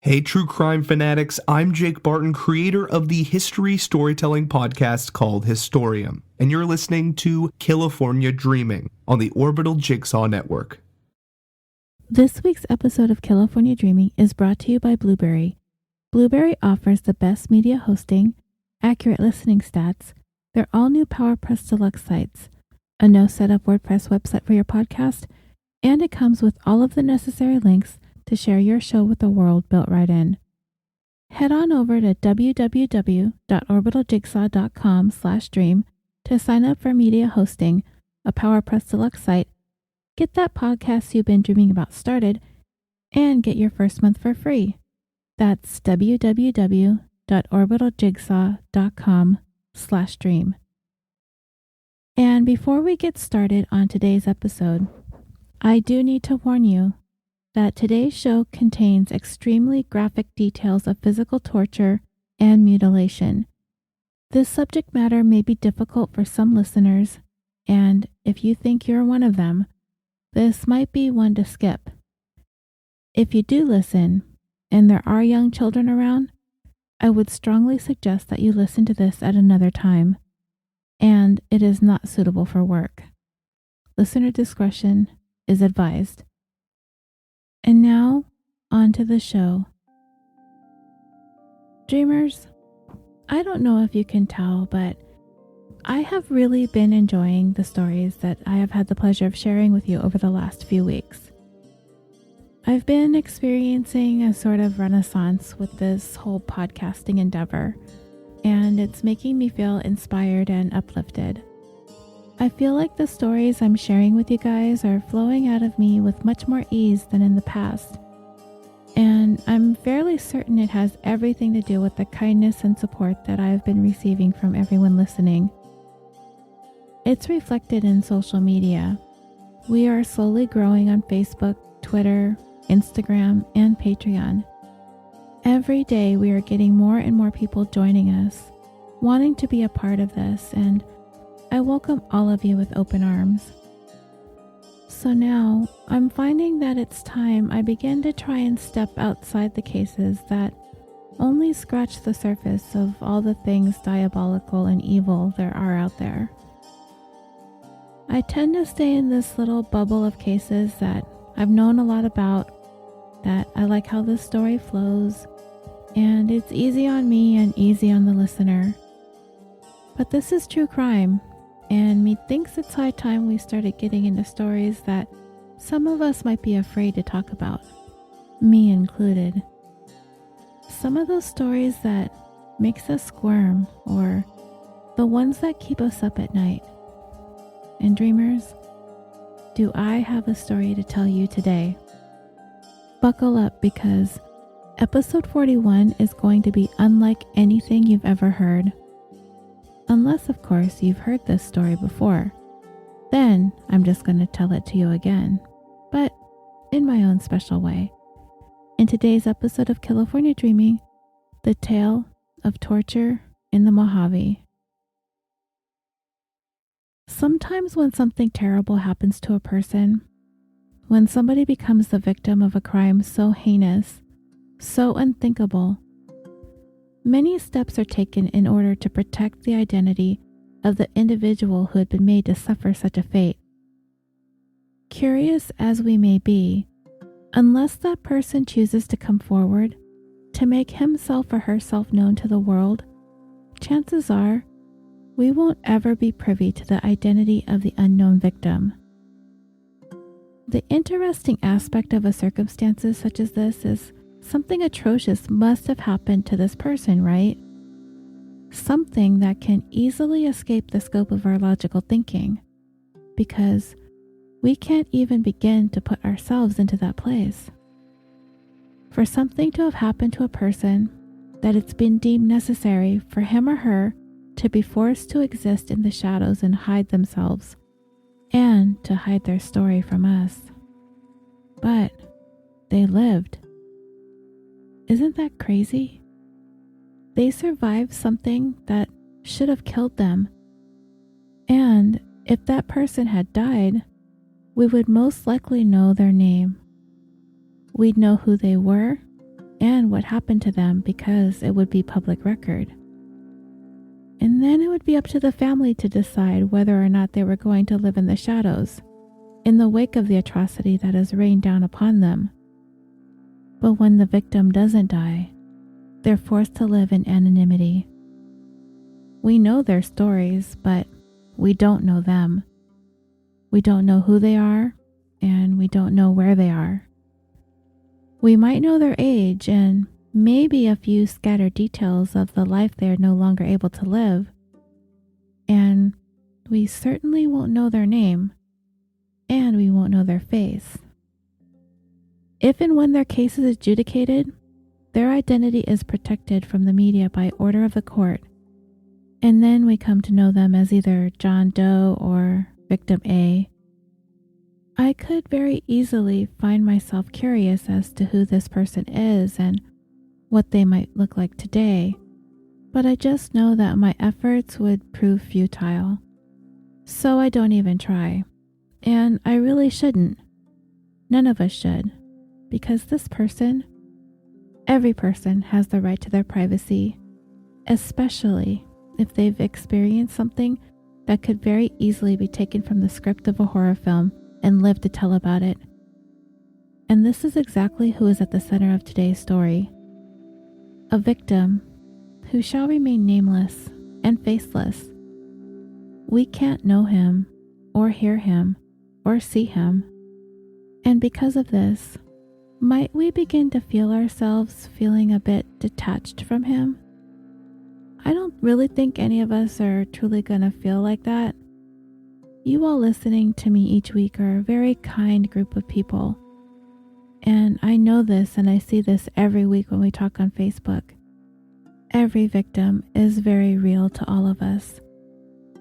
Hey, true crime fanatics, I'm Jake Barton, creator of the history storytelling podcast called Historium, and you're listening to California Dreaming on the Orbital Jigsaw Network. This week's episode of California Dreaming is brought to you by Blubrry. Blubrry offers the best media hosting, accurate listening stats, their all-new PowerPress Deluxe sites, a no-setup WordPress website for your podcast, and it comes with all of the necessary links to share your show with the world built right in. Head on over to www.orbitaljigsaw.com/dream to sign up for media hosting, a PowerPress Deluxe site, get that podcast you've been dreaming about started, and get your first month for free. That's www.orbitaljigsaw.com/dream. And before we get started on today's episode, I do need to warn you that today's show contains extremely graphic details of physical torture and mutilation. This subject matter may be difficult for some listeners, and if you think you're one of them, this might be one to skip. If you do listen, and there are young children around, I would strongly suggest that you listen to this at another time, and it is not suitable for work. Listener discretion is advised. And now, on to the show. Dreamers, I don't know if you can tell, but I have really been enjoying the stories that I have had the pleasure of sharing with you over the last few weeks. I've been experiencing a sort of renaissance with this whole podcasting endeavor, and it's making me feel inspired and uplifted. I feel like the stories I'm sharing with you guys are flowing out of me with much more ease than in the past. And I'm fairly certain it has everything to do with the kindness and support that I've been receiving from everyone listening. It's reflected in social media. We are slowly growing on Facebook, Twitter, Instagram, and Patreon. Every day we are getting more and more people joining us, wanting to be a part of this, and I welcome all of you with open arms. So now, I'm finding that it's time I begin to try and step outside the cases that only scratch the surface of all the things diabolical and evil there are out there. I tend to stay in this little bubble of cases that I've known a lot about, that I like how the story flows, and it's easy on me and easy on the listener. But this is true crime, and methinks it's high time we started getting into stories that some of us might be afraid to talk about, me included. Some of those stories that makes us squirm, or the ones that keep us up at night. And dreamers, do I have a story to tell you today? Buckle up, because episode 41 is going to be unlike anything you've ever heard. Unless, of course, you've heard this story before. Then I'm just going to tell it to you again, but in my own special way. In today's episode of California Dreaming, the tale of torture in the Mojave. Sometimes when something terrible happens to a person, when somebody becomes the victim of a crime so heinous, so unthinkable, many steps are taken in order to protect the identity of the individual who had been made to suffer such a fate. Curious as we may be, unless that person chooses to come forward to make himself or herself known to the world, chances are we won't ever be privy to the identity of the unknown victim. The interesting aspect of a circumstances such as this is something atrocious must have happened to this person, right? Something that can easily escape the scope of our logical thinking, because we can't even begin to put ourselves into that place. For something to have happened to a person, that it's been deemed necessary for him or her to be forced to exist in the shadows and hide themselves, and to hide their story from us. But they lived. Isn't that crazy? They survived something that should have killed them. And if that person had died, we would most likely know their name. We'd know who they were, and what happened to them because it would be public record. And then it would be up to the family to decide whether or not they were going to live in the shadows in the wake of the atrocity that has rained down upon them. But when the victim doesn't die, they're forced to live in anonymity. We know their stories, but we don't know them. We don't know who they are, and we don't know where they are. We might know their age and maybe a few scattered details of the life they are no longer able to live, and we certainly won't know their name, and we won't know their face. If and when their case is adjudicated, their identity is protected from the media by order of the court, and then we come to know them as either John Doe or Victim A. I could very easily find myself curious as to who this person is and what they might look like today, but I just know that my efforts would prove futile. So I don't even try. And I really shouldn't. None of us should. Because this person, every person has the right to their privacy, especially if they've experienced something that could very easily be taken from the script of a horror film and lived to tell about it. And this is exactly who is at the center of today's story. A victim who shall remain nameless and faceless. We can't know him, or hear him, or see him. And because of this, might we begin to feel ourselves feeling a bit detached from him? I don't really think any of us are truly gonna feel like that. You all listening to me each week are a very kind group of people. And I know this, and I see this every week when we talk on Facebook. Every victim is very real to all of us.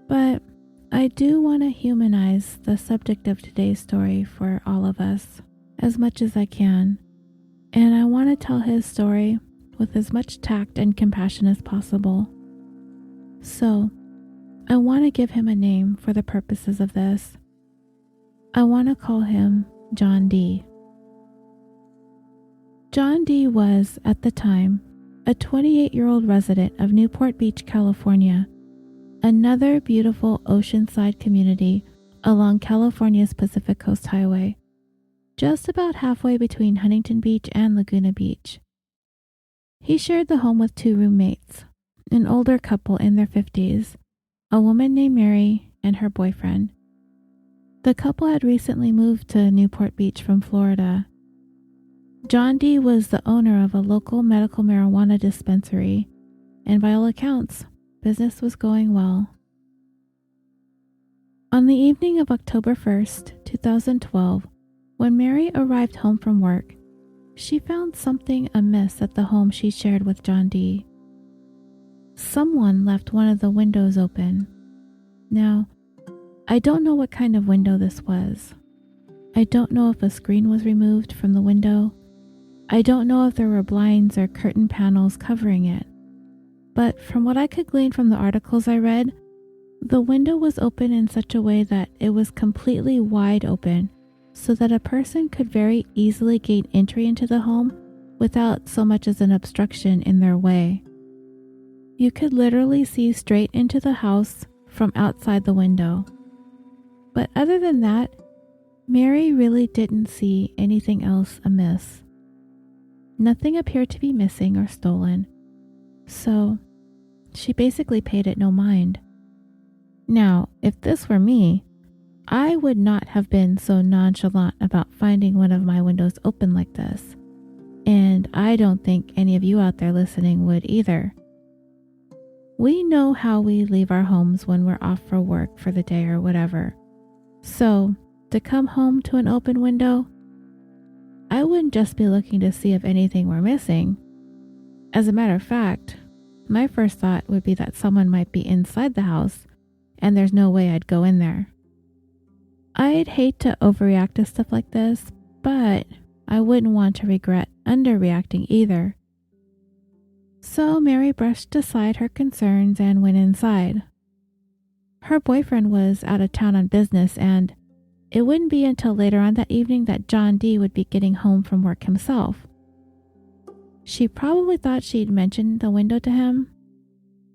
But I do want to humanize the subject of today's story for all of us as much as I can. And I want to tell his story with as much tact and compassion as possible. So, I want to give him a name for the purposes of this. I want to call him John D. John D. was, at the time, a 28-year-old resident of Newport Beach, California, another beautiful oceanside community along California's Pacific Coast Highway, just about halfway between Huntington Beach and Laguna Beach. He shared the home with two roommates, an older couple in their 50s, a woman named Mary and her boyfriend. The couple had recently moved to Newport Beach from Florida. John D. was the owner of a local medical marijuana dispensary, and by all accounts, business was going well. On the evening of October 1st, 2012, when Mary arrived home from work, she found something amiss at the home she shared with John D. Someone left one of the windows open. Now, I don't know what kind of window this was. I don't know if a screen was removed from the window. I don't know if there were blinds or curtain panels covering it. But from what I could glean from the articles I read, the window was open in such a way that it was completely wide open, so that a person could very easily gain entry into the home without so much as an obstruction in their way. You could literally see straight into the house from outside the window. But other than that, Mary really didn't see anything else amiss. Nothing appeared to be missing or stolen, so she basically paid it no mind. Now, if this were me, I would not have been so nonchalant about finding one of my windows open like this, and I don't think any of you out there listening would either. We know how we leave our homes when we're off for work for the day or whatever. So, to come home to an open window, I wouldn't just be looking to see if anything were missing. As a matter of fact, my first thought would be that someone might be inside the house, and there's no way I'd go in there. I'd hate to overreact to stuff like this, but I wouldn't want to regret underreacting either. So Mary brushed aside her concerns and went inside. Her boyfriend was out of town on business, and it wouldn't be until later on that evening that John D. would be getting home from work himself. She probably thought she'd mentioned the window to him,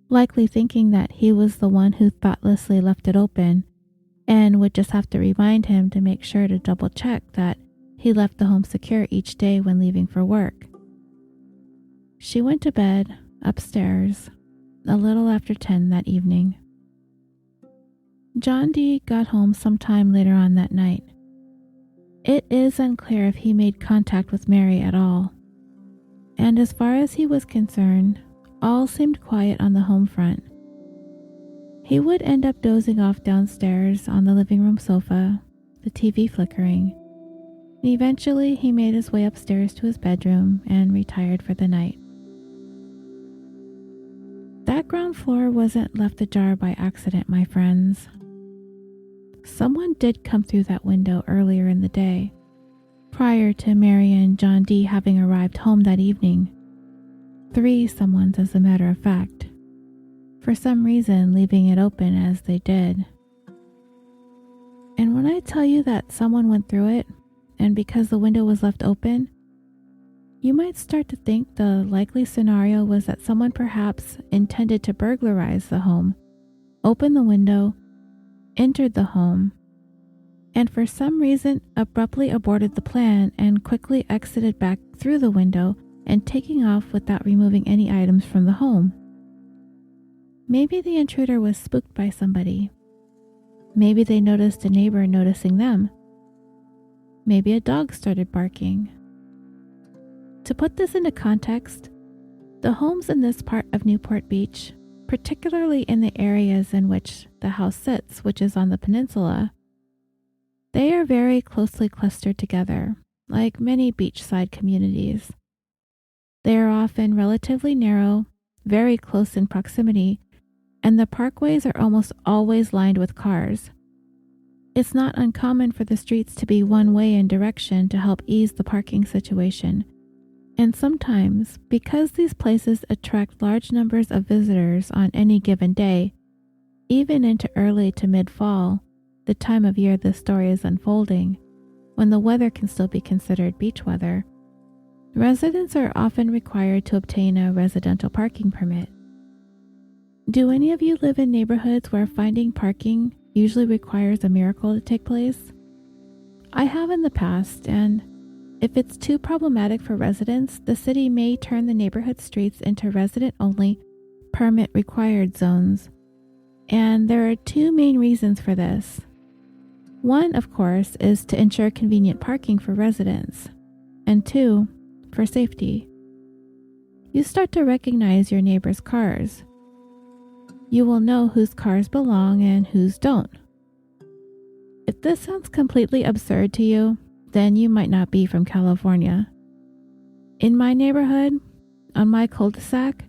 likely thinking that he was the one who thoughtlessly left it open and would just have to remind him to make sure to double check that he left the home secure each day when leaving for work. She went to bed upstairs a little after 10 that evening. John D. got home sometime later on that night. It is unclear if he made contact with Mary at all, and as far as he was concerned, all seemed quiet on the home front. He would end up dozing off downstairs on the living room sofa, the TV flickering. And eventually, he made his way upstairs to his bedroom and retired for the night. That ground floor wasn't left ajar by accident, my friends. Someone did come through that window earlier in the day, prior to Mary and John D. having arrived home that evening. 3 someones, as a matter of fact, for some reason leaving it open as they did. And when I tell you that someone went through it, and because the window was left open, you might start to think the likely scenario was that someone perhaps intended to burglarize the home, open the window, entered the home, and for some reason abruptly aborted the plan and quickly exited back through the window and taking off without removing any items from the home. Maybe the intruder was spooked by somebody. Maybe they noticed a neighbor noticing them. Maybe a dog started barking. To put this into context, the homes in this part of Newport Beach, particularly in the areas in which the house sits, which is on the peninsula, they are very closely clustered together, like many beachside communities. They are often relatively narrow, very close in proximity, and the parkways are almost always lined with cars. It's not uncommon for the streets to be one way in direction to help ease the parking situation. And sometimes, because these places attract large numbers of visitors on any given day, even into early to mid-fall, the time of year this story is unfolding, when the weather can still be considered beach weather, residents are often required to obtain a residential parking permit. Do any of you live in neighborhoods where finding parking usually requires a miracle to take place? I have in the past, and if it's too problematic for residents, the city may turn the neighborhood streets into resident-only, permit-required zones. And there are 2 main reasons for this. One, of course, is to ensure convenient parking for residents, and 2, for safety. You start to recognize your neighbor's cars. You will know whose cars belong and whose don't. If this sounds completely absurd to you, then you might not be from California. In my neighborhood, on my cul-de-sac,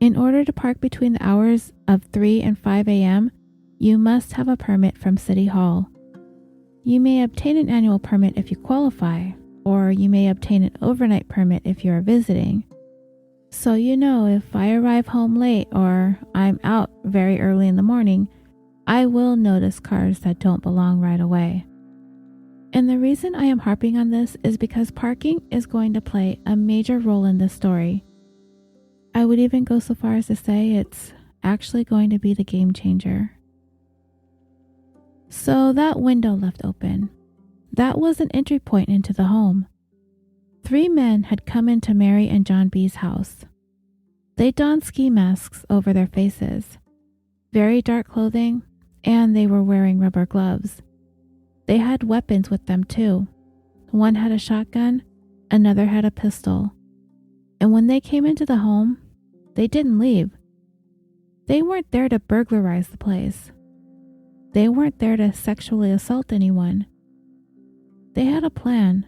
in order to park between the hours of 3 and 5 a.m., you must have a permit from City Hall. You may obtain an annual permit if you qualify, or you may obtain an overnight permit if you are visiting. So you know if I arrive home late or I'm out very early in the morning, I will notice cars that don't belong right away. And the reason I am harping on this is because parking is going to play a major role in this story. I would even go so far as to say it's actually going to be the game changer. So that window left open, that was an entry point into the home. 3 men had come into Mary and John B.'s house. They donned ski masks over their faces, very dark clothing, and they were wearing rubber gloves. They had weapons with them too. One had a shotgun, another had a pistol. And when they came into the home, they didn't leave. They weren't there to burglarize the place. They weren't there to sexually assault anyone. They had a plan,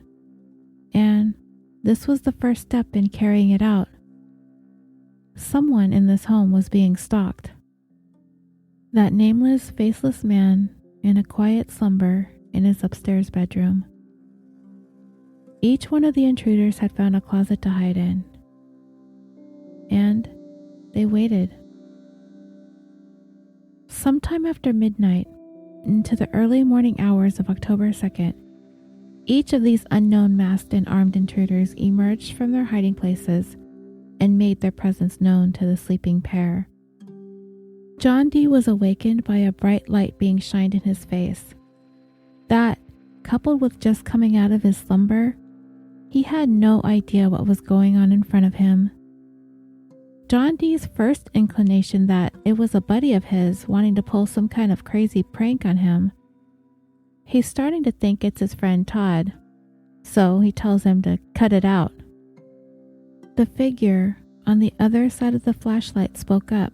and this was the first step in carrying it out. Someone in this home was being stalked. That nameless, faceless man in a quiet slumber in his upstairs bedroom. Each one of the intruders had found a closet to hide in. And they waited. Sometime after midnight, into the early morning hours of October 2nd, Each of these unknown masked and armed intruders emerged from their hiding places and made their presence known to the sleeping pair. John Dee was awakened by a bright light being shined in his face. That, coupled with just coming out of his slumber, he had no idea what was going on in front of him. John Dee's first inclination that it was a buddy of his wanting to pull some kind of crazy prank on him. He's starting to think it's his friend Todd, so he tells him to cut it out. The figure on the other side of the flashlight spoke up,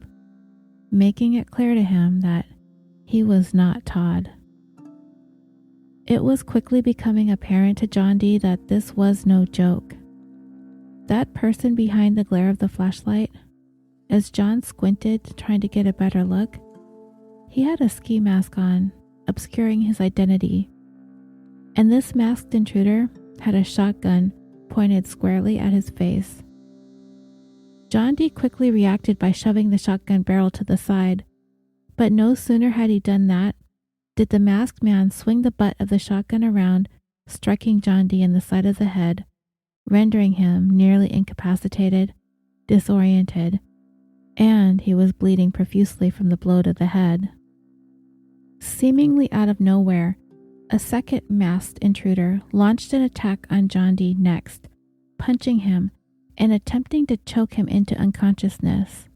making it clear to him that he was not Todd. It was quickly becoming apparent to John Dee that this was no joke. That person behind the glare of the flashlight, as John squinted trying to get a better look, he had a ski mask on, obscuring his identity. And this masked intruder had a shotgun pointed squarely at his face. John Dee quickly reacted by shoving the shotgun barrel to the side, but no sooner had he done that did the masked man swing the butt of the shotgun around, striking John Dee in the side of the head, rendering him nearly incapacitated, disoriented, and he was bleeding profusely from the blow to the head. Seemingly out of nowhere, a second masked intruder launched an attack on John Dee next, punching him and attempting to choke him into unconsciousness.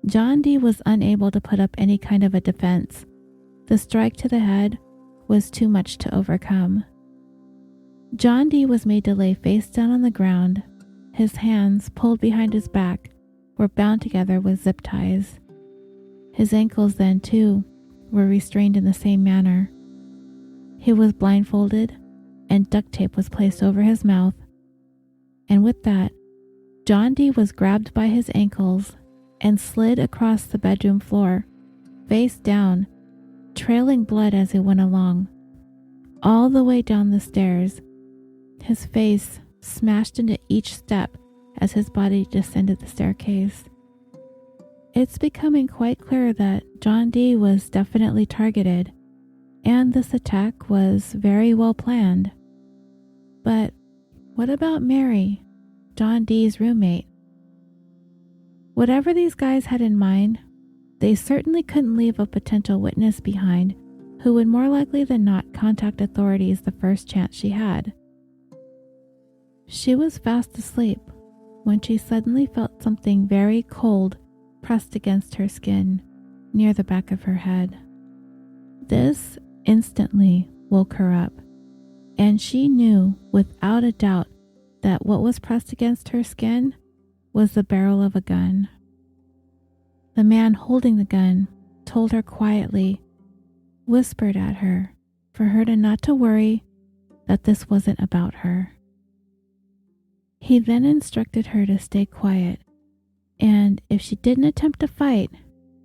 John Dee was unable to put up any kind of a defense. The strike to the head was too much to overcome. John Dee was made to lay face down on the ground. His hands, pulled behind his back, were bound together with zip ties. His ankles then, too, were restrained in the same manner. He was blindfolded, and duct tape was placed over his mouth. And with that, John Dee was grabbed by his ankles and slid across the bedroom floor, face down, trailing blood as he went along, all the way down the stairs, his face smashed into each step as his body descended the staircase. It's becoming quite clear that John Dee was definitely targeted, and this attack was very well planned. But what about Mary, John Dee's roommate? Whatever these guys had in mind, they certainly couldn't leave a potential witness behind who would more likely than not contact authorities the first chance she had. She was fast asleep when she suddenly felt something very cold pressed against her skin near the back of her head. This instantly woke her up, and she knew without a doubt that what was pressed against her skin was the barrel of a gun. The man holding the gun told her quietly, whispered at her for her to not to worry, that this wasn't about her. He then instructed her to stay quiet, and if she didn't attempt to fight,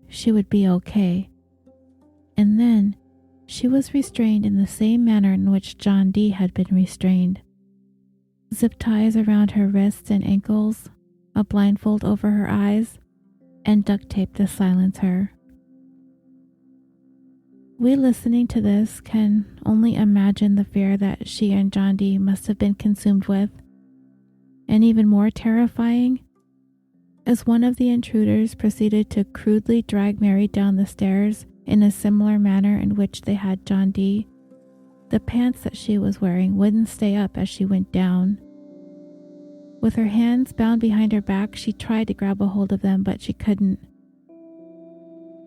she would be okay. And then she was restrained in the same manner in which John Dee had been restrained. Zip ties around her wrists and ankles, a blindfold over her eyes, and duct tape to silence her. We listening to this can only imagine the fear that she and John Dee must have been consumed with. And even more terrifying, as one of the intruders proceeded to crudely drag Mary down the stairs in a similar manner in which they had John Dee, the pants that she was wearing wouldn't stay up as she went down. With her hands bound behind her back, she tried to grab a hold of them, but she couldn't.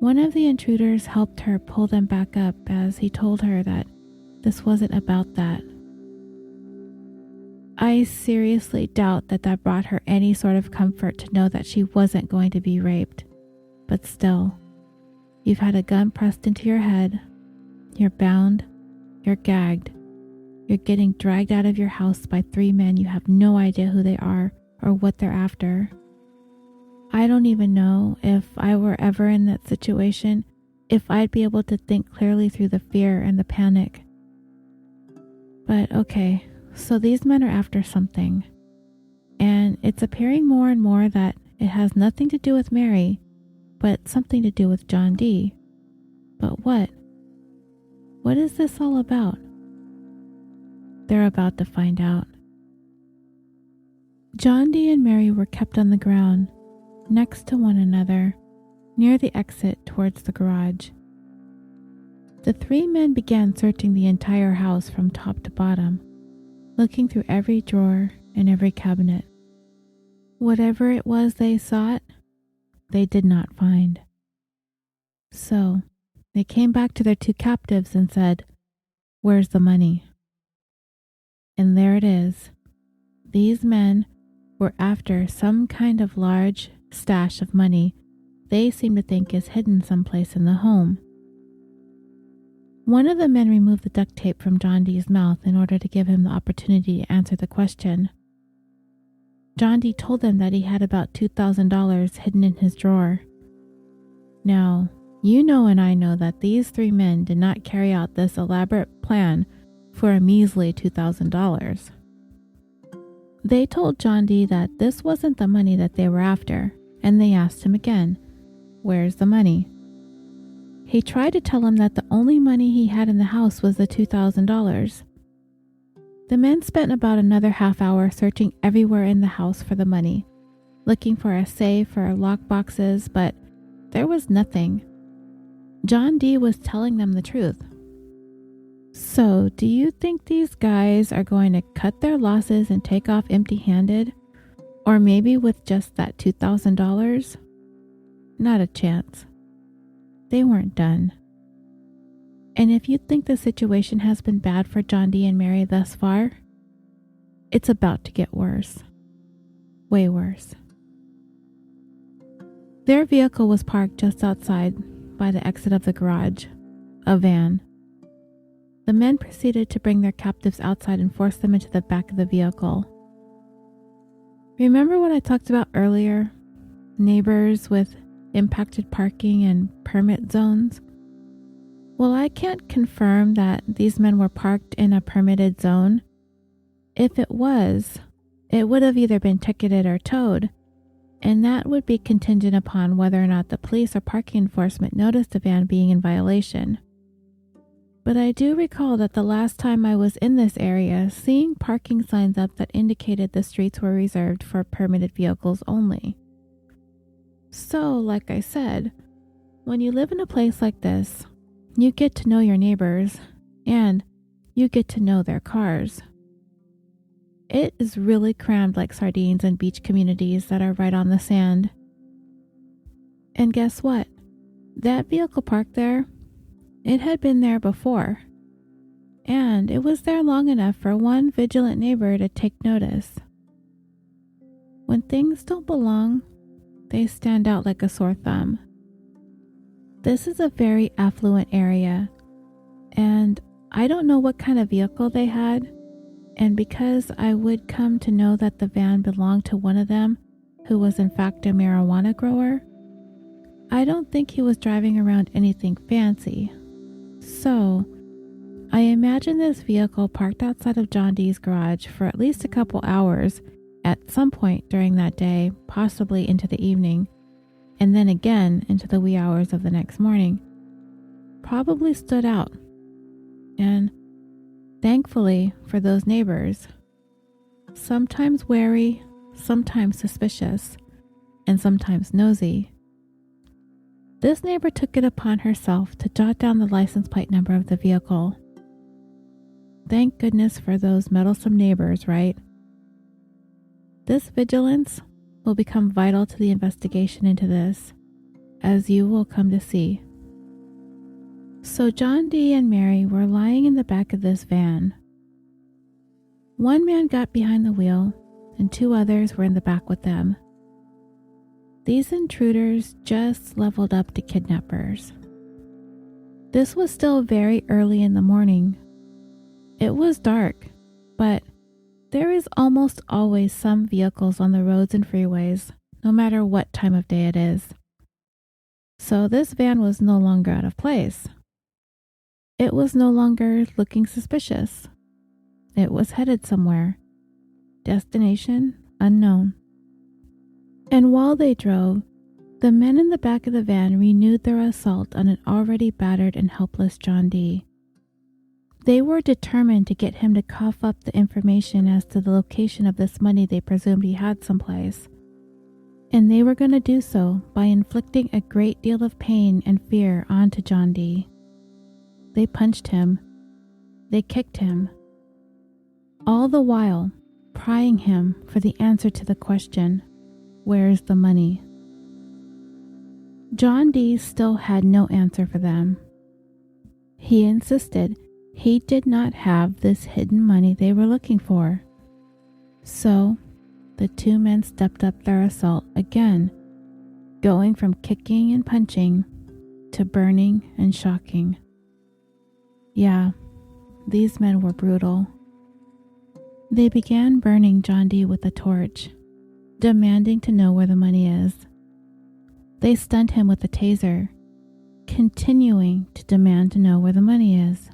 One of the intruders helped her pull them back up as he told her that this wasn't about that. I seriously doubt that brought her any sort of comfort to know that she wasn't going to be raped. But still, you've had a gun pressed into your head, you're bound, you're gagged, you're getting dragged out of your house by 3 men you have no idea who they are or what they're after. I don't even know if I were ever in that situation, if I'd be able to think clearly through the fear and the panic. But okay, so these men are after something, and it's appearing more and more that it has nothing to do with Mary, but something to do with John Dee. But what? What is this all about? They're about to find out. John D. and Mary were kept on the ground, next to one another, near the exit towards the garage. The three men began searching the entire house from top to bottom, looking through every drawer and every cabinet. Whatever it was they sought, they did not find. So, they came back to their two captives and said, "Where's the money?" And there it is. These men were after some kind of large stash of money they seem to think is hidden someplace in the home. One of the men removed the duct tape from John D's mouth in order to give him the opportunity to answer the question. John D told them that he had about $2,000 hidden in his drawer. Now, you know and I know that these three men did not carry out this elaborate plan for a measly $2,000. They told John D that this wasn't the money that they were after, and they asked him again, "Where's the money?" He tried to tell them that the only money he had in the house was the $2,000. The men spent about another half hour searching everywhere in the house for the money, looking for a safe or lock boxes, but there was nothing. John D was telling them the truth. So, do you think these guys are going to cut their losses and take off empty-handed? Or maybe with just that $2,000? Not a chance. They weren't done. And if you think the situation has been bad for John D and Mary thus far, it's about to get worse. Way worse. Their vehicle was parked just outside by the exit of the garage, a van. The men proceeded to bring their captives outside and force them into the back of the vehicle. Remember what I talked about earlier? Neighbors with impacted parking and permit zones? Well, I can't confirm that these men were parked in a permitted zone. If it was, it would have either been ticketed or towed, and that would be contingent upon whether or not the police or parking enforcement noticed the van being in violation. But I do recall that the last time I was in this area, seeing parking signs up that indicated the streets were reserved for permitted vehicles only. So, like I said, when you live in a place like this, you get to know your neighbors, and you get to know their cars. It is really crammed like sardines in beach communities that are right on the sand. And guess what? That vehicle parked there, it had been there before. And it was there long enough for one vigilant neighbor to take notice. When things don't belong, they stand out like a sore thumb. This is a very affluent area, and I don't know what kind of vehicle they had, and because I would come to know that the van belonged to one of them who was in fact a marijuana grower, I don't think he was driving around anything fancy. So, I imagine this vehicle parked outside of John D's garage for at least a couple hours at some point during that day, possibly into the evening, and then again into the wee hours of the next morning. Probably stood out. And thankfully for those neighbors, sometimes wary, sometimes suspicious, and sometimes nosy, this neighbor took it upon herself to jot down the license plate number of the vehicle. Thank goodness for those meddlesome neighbors, right? This vigilance will become vital to the investigation into this, as you will come to see. So John D and Mary were lying in the back of this van. One man got behind the wheel, and two others were in the back with them. These intruders just leveled up to kidnappers. This was still very early in the morning. It was dark, but there is almost always some vehicles on the roads and freeways, no matter what time of day it is. So this van was no longer out of place. It was no longer looking suspicious. It was headed somewhere. Destination unknown. And while they drove, the men in the back of the van renewed their assault on an already battered and helpless John D. They were determined to get him to cough up the information as to the location of this money they presumed he had someplace. And they were going to do so by inflicting a great deal of pain and fear onto John D. They punched him. They kicked him. All the while prying him for the answer to the question, "Where's the money?" John D. still had no answer for them. He insisted he did not have this hidden money they were looking for. So, the two men stepped up their assault again, going from kicking and punching to burning and shocking. Yeah, these men were brutal. They began burning John D. with a torch, demanding to know where the money is. They stunned him with a taser, continuing to demand to know where the money is.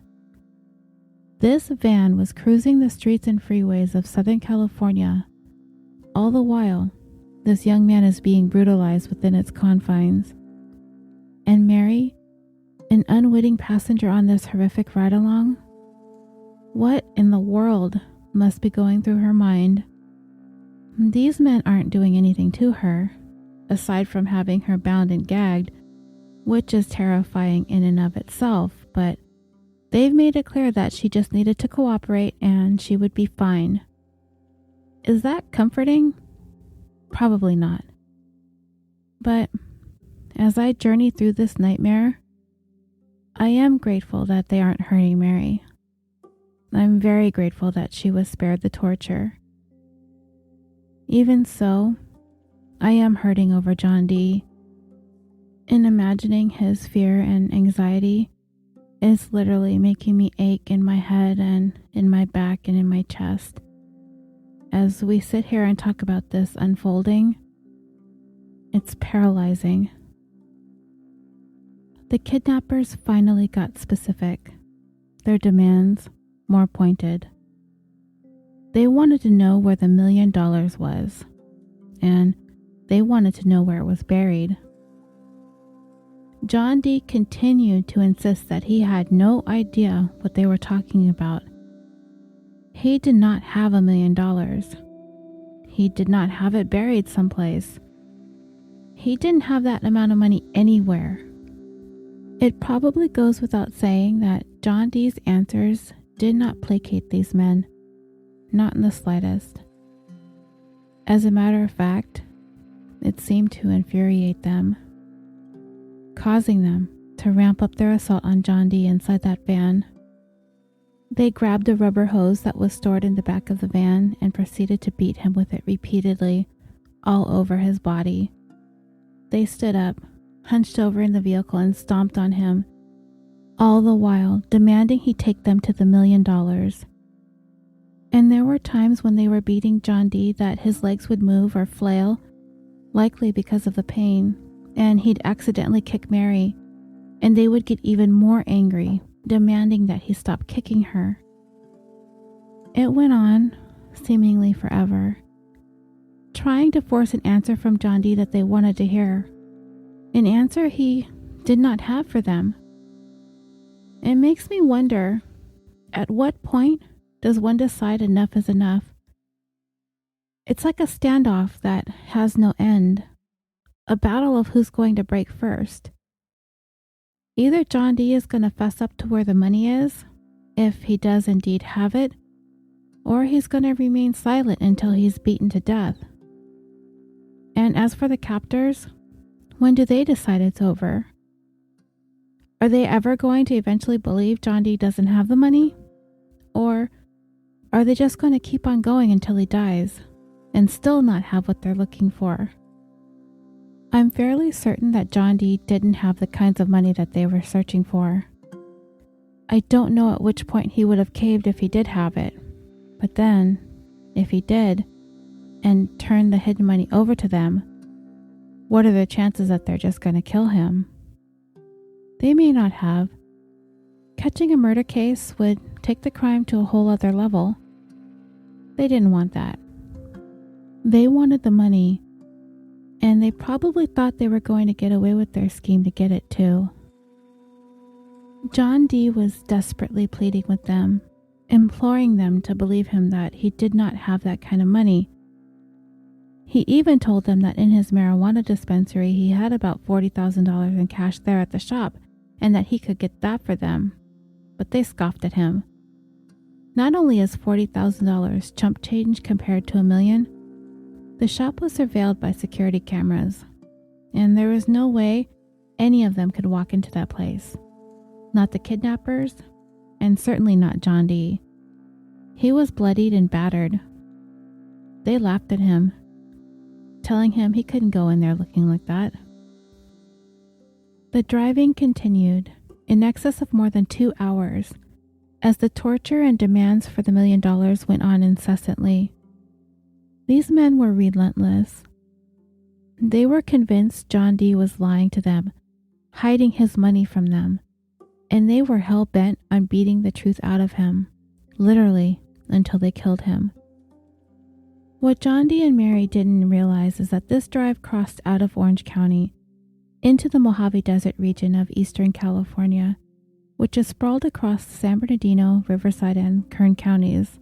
This van was cruising the streets and freeways of Southern California. All the while, this young man is being brutalized within its confines. And Mary, an unwitting passenger on this horrific ride-along? What in the world must be going through her mind? These men aren't doing anything to her, aside from having her bound and gagged, which is terrifying in and of itself, but they've made it clear that she just needed to cooperate and she would be fine. Is that comforting? Probably not. But as I journey through this nightmare, I am grateful that they aren't hurting Mary. I'm very grateful that she was spared the torture. Even so, I am hurting over John D. And imagining his fear and anxiety is literally making me ache in my head and in my back and in my chest. As we sit here and talk about this unfolding, it's paralyzing. The kidnappers finally got specific. Their demands more pointed. They wanted to know where the $1 million was, and they wanted to know where it was buried. John D. continued to insist that he had no idea what they were talking about. He did not have $1 million. He did not have it buried someplace. He didn't have that amount of money anywhere. It probably goes without saying that John D.'s answers did not placate these men, not in the slightest. As a matter of fact, it seemed to infuriate them, causing them to ramp up their assault on John D. inside that van. They grabbed a rubber hose that was stored in the back of the van and proceeded to beat him with it repeatedly, all over his body. They stood up, hunched over in the vehicle, and stomped on him, all the while demanding he take them to the $1 million. And there were times when they were beating John D. that his legs would move or flail, likely because of the pain, and he'd accidentally kick Mary, and they would get even more angry, demanding that he stop kicking her. It went on, seemingly forever, trying to force an answer from John D. that they wanted to hear, an answer he did not have for them. It makes me wonder, at what point does one decide enough is enough? It's like a standoff that has no end, a battle of who's going to break first. Either John D. is going to fess up to where the money is, if he does indeed have it, or he's going to remain silent until he's beaten to death. And as for the captors, when do they decide it's over? Are they ever going to eventually believe John D. doesn't have the money? Or are they just going to keep on going until he dies and still not have what they're looking for? I'm fairly certain that John D. didn't have the kinds of money that they were searching for. I don't know at which point he would have caved if he did have it. But then, if he did, and turned the hidden money over to them, what are the chances that they're just going to kill him? They may not have. Catching a murder case would take the crime to a whole other level. They didn't want that. They wanted the money, and they probably thought they were going to get away with their scheme to get it too. John D. was desperately pleading with them, imploring them to believe him that he did not have that kind of money. He even told them that in his marijuana dispensary he had about $40,000 in cash there at the shop and that he could get that for them, but they scoffed at him. Not only is $40,000 chump change compared to $1 million, the shop was surveilled by security cameras, and there was no way any of them could walk into that place. Not the kidnappers, and certainly not John D. He was bloodied and battered. They laughed at him, telling him he couldn't go in there looking like that. The driving continued in excess of more than 2 hours as the torture and demands for the $1 million went on incessantly. These men were relentless. They were convinced John D. was lying to them, hiding his money from them, and they were hell-bent on beating the truth out of him, literally, until they killed him. What John D. and Mary didn't realize is that this drive crossed out of Orange County into the Mojave Desert region of eastern California, which is sprawled across San Bernardino, Riverside, and Kern counties.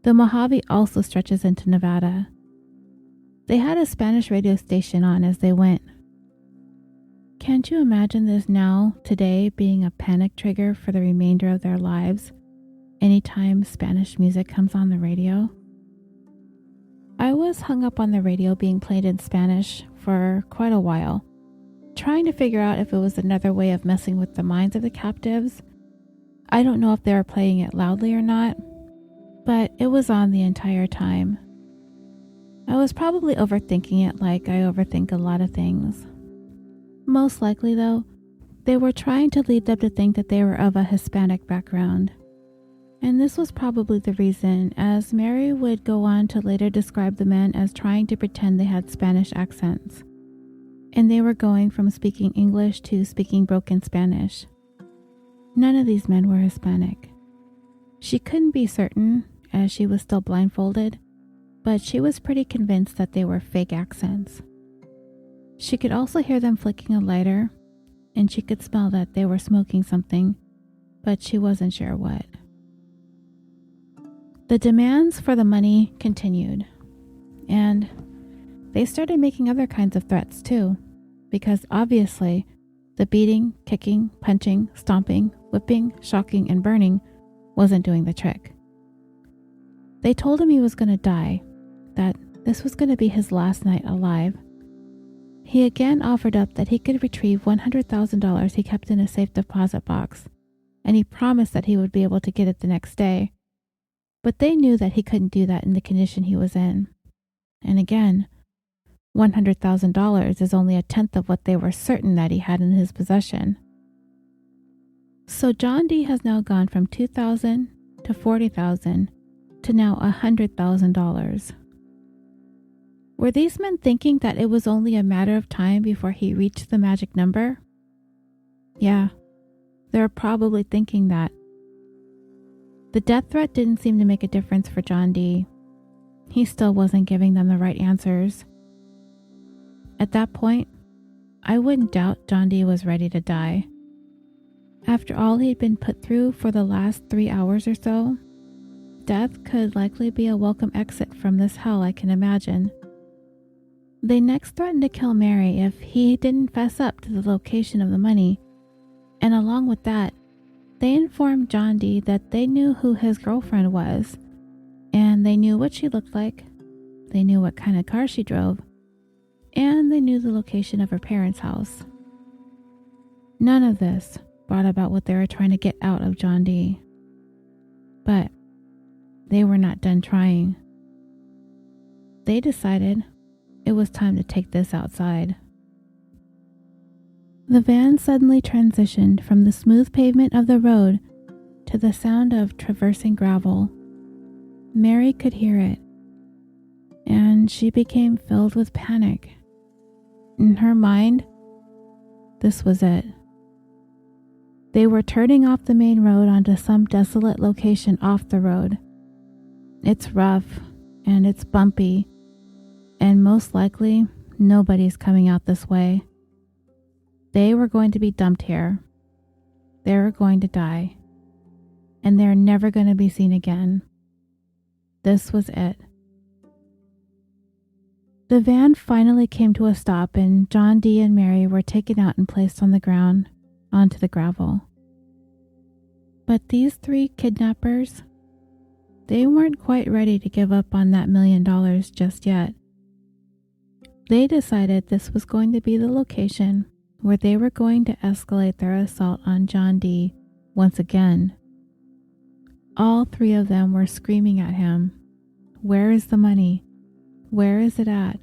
The Mojave also stretches into Nevada. They had a Spanish radio station on as they went. Can't you imagine this now, today, being a panic trigger for the remainder of their lives anytime Spanish music comes on the radio? I was hung up on the radio being played in Spanish for quite a while, trying to figure out if it was another way of messing with the minds of the captives. I don't know if they were playing it loudly or not, but it was on the entire time. I was probably overthinking it like I overthink a lot of things. Most likely, though, they were trying to lead them to think that they were of a Hispanic background. And this was probably the reason, as Mary would go on to later describe the men as trying to pretend they had Spanish accents. And they were going from speaking English to speaking broken Spanish. None of these men were Hispanic. She couldn't be certain, as she was still blindfolded, but she was pretty convinced that they were fake accents. She could also hear them flicking a lighter, and she could smell that they were smoking something, but she wasn't sure what. The demands for the money continued, and they started making other kinds of threats too, because obviously the beating, kicking, punching, stomping, whipping, shocking, and burning wasn't doing the trick. They told him he was going to die, that this was going to be his last night alive. He again offered up that he could retrieve $100,000 he kept in a safe deposit box, and he promised that he would be able to get it the next day. But they knew that he couldn't do that in the condition he was in. And again, $100,000 is only a tenth of what they were certain that he had in his possession. So John D. has now gone from $2,000 to $40,000 to now $100,000. Were these men thinking that it was only a matter of time before he reached the magic number? Yeah, they were probably thinking that. The death threat didn't seem to make a difference for John D. He still wasn't giving them the right answers. At that point, I wouldn't doubt John D. was ready to die. After all he'd been put through for the last 3 hours or so, death could likely be a welcome exit from this hell, I can imagine. They next threatened to kill Mary if he didn't fess up to the location of the money, and along with that, they informed John D. that they knew who his girlfriend was, and they knew what she looked like, they knew what kind of car she drove, and they knew the location of her parents' house. None of this brought about what they were trying to get out of John D. But they were not done trying. They decided it was time to take this outside. The van suddenly transitioned from the smooth pavement of the road to the sound of traversing gravel. Mary could hear it, and she became filled with panic. In her mind, this was it. They were turning off the main road onto some desolate location off the road. It's rough, and it's bumpy, and most likely, nobody's coming out this way. They were going to be dumped here. they were going to die, and they're never going to be seen again. This was it. The van finally came to a stop, and John D. and Mary were taken out and placed on the ground, onto the gravel. But these 3 kidnappers, they weren't quite ready to give up on that $1 million just yet. They decided this was going to be the location where they were going to escalate their assault on John D. once again. All 3 of them were screaming at him, "Where is the money? Where is it at?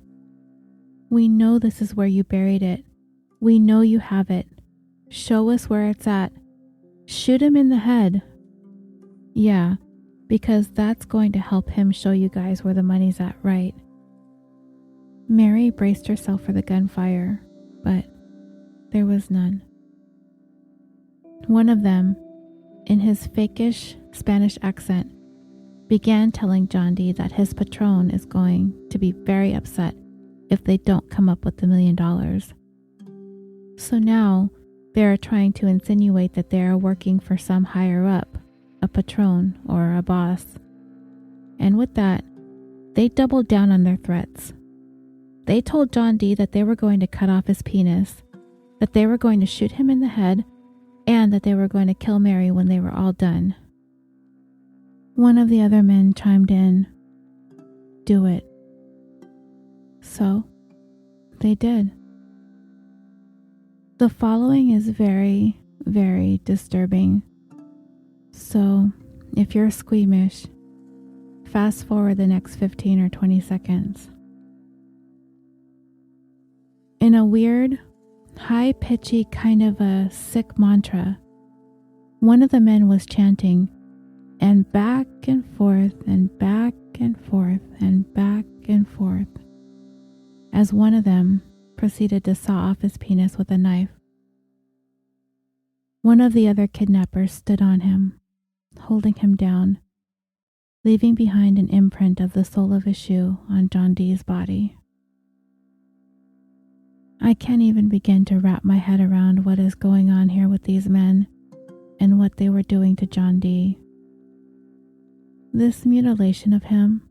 We know this is where you buried it. We know you have it. Show us where it's at. Shoot him in the head." Yeah, because that's going to help him show you guys where the money's at, right? Mary braced herself for the gunfire, but there was none. One of them, in his fakish Spanish accent, began telling John D. that his patron is going to be very upset if they don't come up with the $1 million. So now they are trying to insinuate that they are working for some higher up, a patron or a boss. And with that, they doubled down on their threats. They told John D. that they were going to cut off his penis, that they were going to shoot him in the head, and that they were going to kill Mary when they were all done. One of the other men chimed in, "Do it." So, they did. The following is very, very disturbing. So, if you're squeamish, fast forward the next 15 or 20 seconds. In a weird, high-pitchy kind of a sick mantra, one of the men was chanting, and back and forth and back and forth and back and forth, as one of them proceeded to saw off his penis with a knife. One of the other kidnappers stood on him, holding him down, leaving behind an imprint of the sole of his shoe on John D.'s body. I can't even begin to wrap my head around what is going on here with these men and what they were doing to John D. This mutilation of him.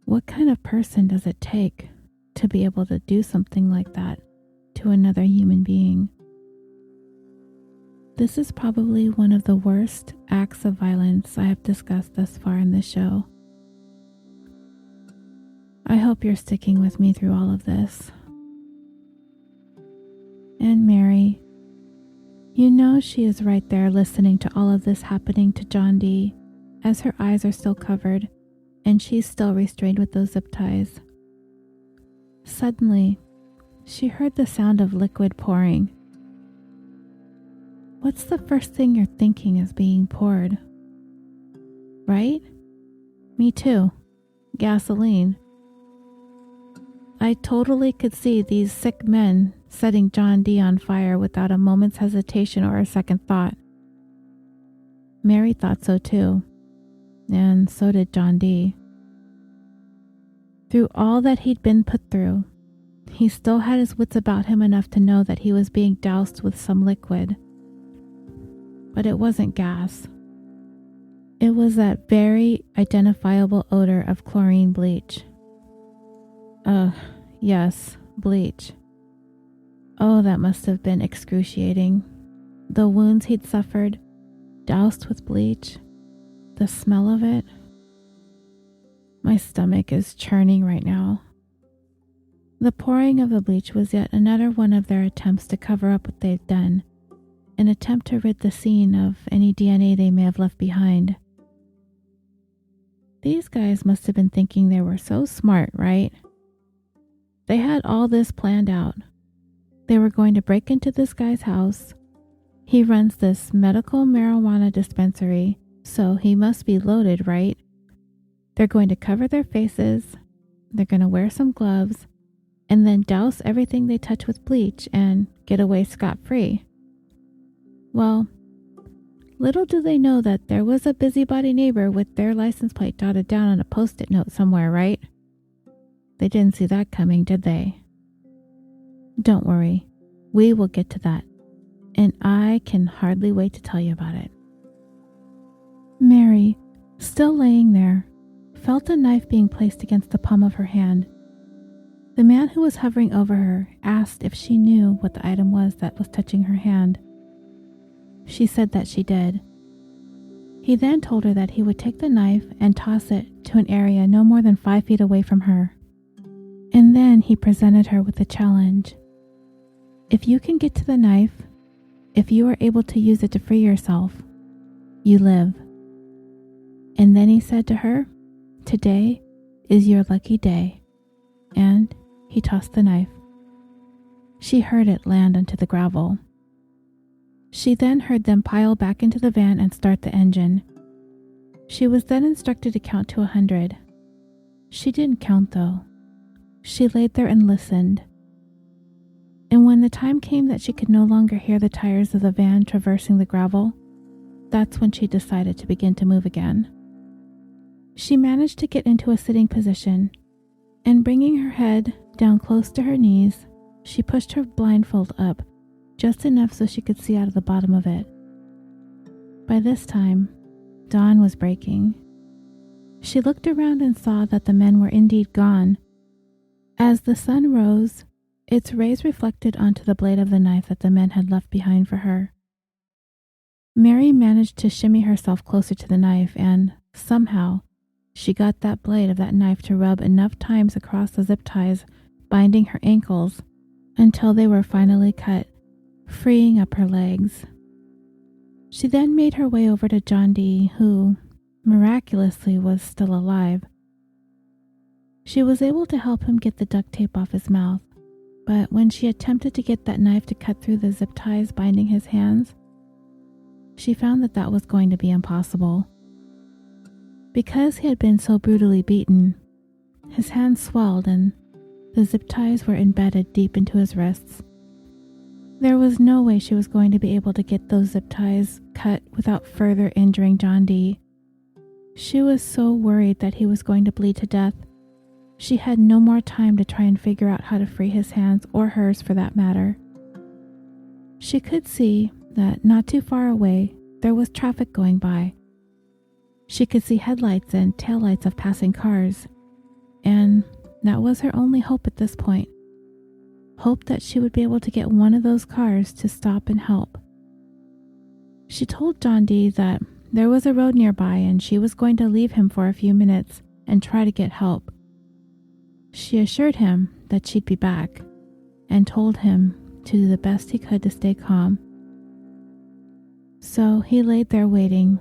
What kind of person does it take to be able to do something like that to another human being? This is probably one of the worst acts of violence I have discussed thus far in this show. I hope you're sticking with me through all of this. And Mary, you know she is right there listening to all of this happening to John D. as her eyes are still covered and she's still restrained with those zip ties. Suddenly, she heard the sound of liquid pouring. What's the first thing you're thinking is being poured? Right? Me too. Gasoline. I totally could see these sick men setting John D. on fire without a moment's hesitation or a second thought. Mary thought so too, and so did John D. Through all that he'd been put through, he still had his wits about him enough to know that he was being doused with some liquid. But it wasn't gas. It was that very identifiable odor of chlorine bleach. Yes, bleach. Oh, that must have been excruciating. The wounds he'd suffered, doused with bleach, the smell of it. My stomach is churning right now. The pouring of the bleach was yet another one of their attempts to cover up what they'd done, an attempt to rid the scene of any DNA they may have left behind. These guys must have been thinking they were so smart, right? They had all this planned out. They were going to break into this guy's house. He runs this medical marijuana dispensary, so he must be loaded, right? They're going to cover their faces, they're going to wear some gloves, and then douse everything they touch with bleach and get away scot-free. Well, little do they know that there was a busybody neighbor with their license plate jotted down on a post-it note somewhere, right? They didn't see that coming, did they? Don't worry, we will get to that. and I can hardly wait to tell you about it. Mary, still laying there, felt a knife being placed against the palm of her hand. The man who was hovering over her asked if she knew what the item was that was touching her hand. She said that she did. He then told her that he would take the knife and toss it to an area no more than 5 feet away from her. And then he presented her with a challenge. If you can get to the knife, if you are able to use it to free yourself, you live. And then he said to her, "Today is your lucky day." And he tossed the knife. She heard it land onto the gravel. She then heard them pile back into the van and start the engine. She was then instructed to count to 100. She didn't count though. She laid there and listened. And when the time came that she could no longer hear the tires of the van traversing the gravel, that's when she decided to begin to move again. She managed to get into a sitting position, and bringing her head down close to her knees, she pushed her blindfold up just enough so she could see out of the bottom of it. By this time, dawn was breaking. She looked around and saw that the men were indeed gone. As the sun rose, its rays reflected onto the blade of the knife that the men had left behind for her. Mary managed to shimmy herself closer to the knife, and somehow she got that blade of that knife to rub enough times across the zip ties binding her ankles until they were finally cut, freeing up her legs. She then made her way over to John D., who, miraculously, was still alive. She was able to help him get the duct tape off his mouth, but when she attempted to get that knife to cut through the zip ties binding his hands, she found that that was going to be impossible. Because he had been so brutally beaten, his hands swelled and the zip ties were embedded deep into his wrists. There was no way she was going to be able to get those zip ties cut without further injuring John D. She was so worried that he was going to bleed to death. She had no more time to try and figure out how to free his hands, or hers for that matter. She could see that not too far away there was traffic going by. She could see headlights and taillights of passing cars, and that was her only hope at this point. Hope that she would be able to get one of those cars to stop and help. She told John D. that there was a road nearby and she was going to leave him for a few minutes and try to get help. She assured him that she'd be back and told him to do the best he could to stay calm. So he laid there waiting,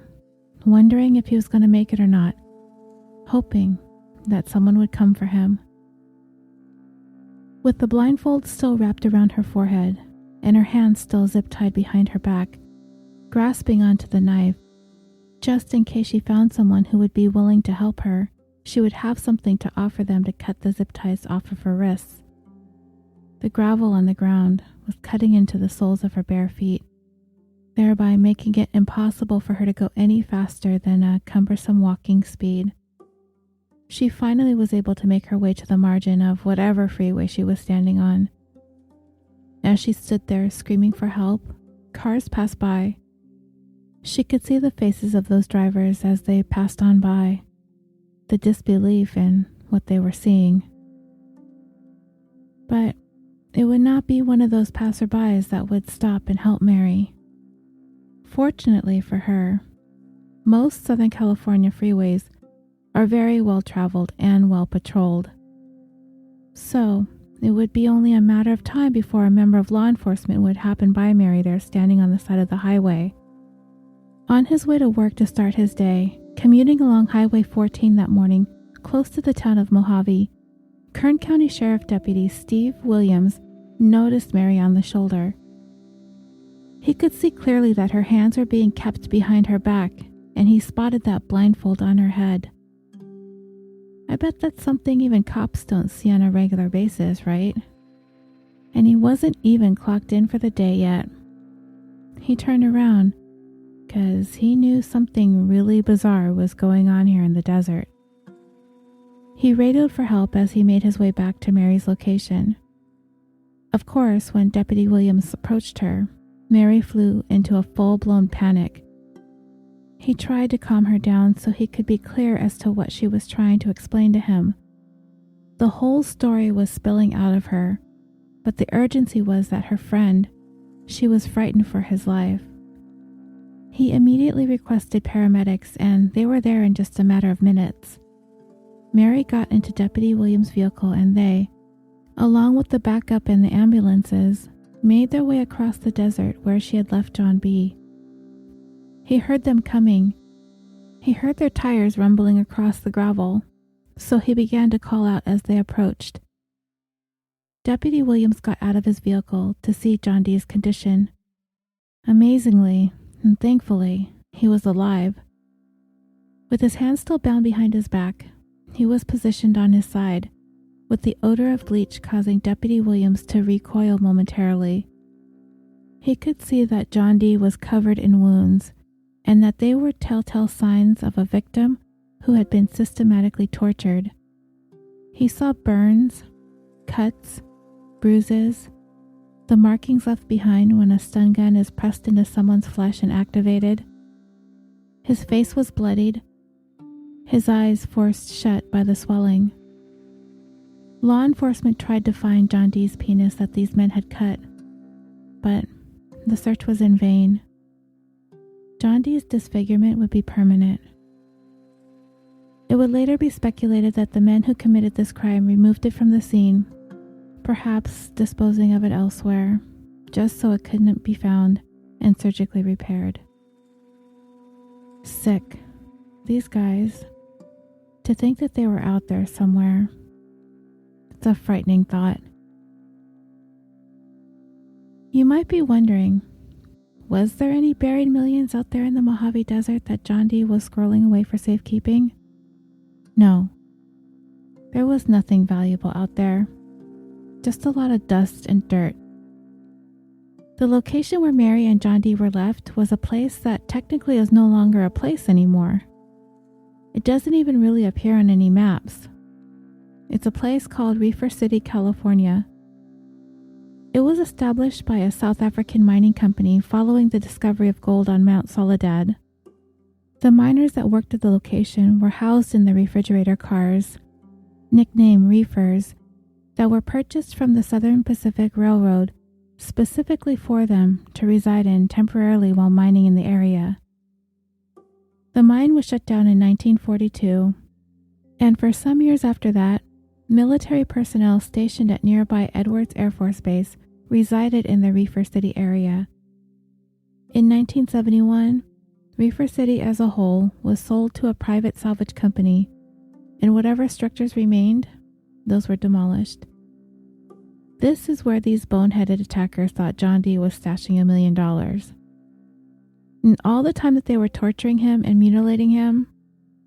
wondering if he was going to make it or not, hoping that someone would come for him. With the blindfold still wrapped around her forehead and her hands still zip-tied behind her back, grasping onto the knife, just in case she found someone who would be willing to help her, she would have something to offer them to cut the zip ties off of her wrists. The gravel on the ground was cutting into the soles of her bare feet, thereby making it impossible for her to go any faster than a cumbersome walking speed. She finally was able to make her way to the margin of whatever freeway she was standing on. As she stood there screaming for help, cars passed by. She could see the faces of those drivers as they passed on by, the disbelief in what they were seeing. But it would not be one of those passerbys that would stop and help Mary. Fortunately for her, most Southern California freeways are very well traveled and well patrolled. So it would be only a matter of time before a member of law enforcement would happen by Mary there standing on the side of the highway. On his way to work to start his day, commuting along Highway 14 that morning, close to the town of Mojave, Kern County Sheriff Deputy Steve Williams noticed Mary on the shoulder. He could see clearly that her hands were being kept behind her back, and he spotted that blindfold on her head. I bet that's something even cops don't see on a regular basis, right? And he wasn't even clocked in for the day yet. He turned around, because he knew something really bizarre was going on here in the desert. He radioed for help as he made his way back to Mary's location. Of course, when Deputy Williams approached her, Mary flew into a full-blown panic. He tried to calm her down so he could be clear as to what she was trying to explain to him. The whole story was spilling out of her, but the urgency was that her friend, she was frightened for his life. He immediately requested paramedics, and they were there in just a matter of minutes. Mary got into Deputy Williams' vehicle, and they, along with the backup and the ambulances, made their way across the desert where she had left John B. He heard them coming. He heard their tires rumbling across the gravel, so he began to call out as they approached. Deputy Williams got out of his vehicle to see John D.'s condition. Amazingly, and thankfully, he was alive. With his hands still bound behind his back, he was positioned on his side, with the odor of bleach causing Deputy Williams to recoil momentarily. He could see that John D. was covered in wounds, and that they were telltale signs of a victim who had been systematically tortured. He saw burns, cuts, bruises, the markings left behind when a stun gun is pressed into someone's flesh and activated. His face was bloodied, his eyes forced shut by the swelling. Law enforcement tried to find John D.'s penis that these men had cut, but the search was in vain. John D.'s disfigurement would be permanent. It would later be speculated that the men who committed this crime removed it from the scene, perhaps disposing of it elsewhere, just so it couldn't be found and surgically repaired. Sick. These guys. To think that they were out there somewhere. It's a frightening thought. You might be wondering, was there any buried millions out there in the Mojave Desert that John D. was squirreling away for safekeeping? No. There was nothing valuable out there. Just a lot of dust and dirt. The location where Mary and John D. were left was a place that technically is no longer a place anymore. It doesn't even really appear on any maps. It's a place called Reefer City, California. It was established by a South African mining company following the discovery of gold on Mount Soledad. The miners that worked at the location were housed in the refrigerator cars, nicknamed reefers, that were purchased from the Southern Pacific Railroad specifically for them to reside in temporarily while mining in the area. The mine was shut down in 1942, and for some years after that, military personnel stationed at nearby Edwards Air Force Base resided in the Reefer City area. In 1971, Reefer City as a whole was sold to a private salvage company, and whatever structures remained, those were demolished. This is where these boneheaded attackers thought John D. was stashing $1 million. And all the time that they were torturing him and mutilating him,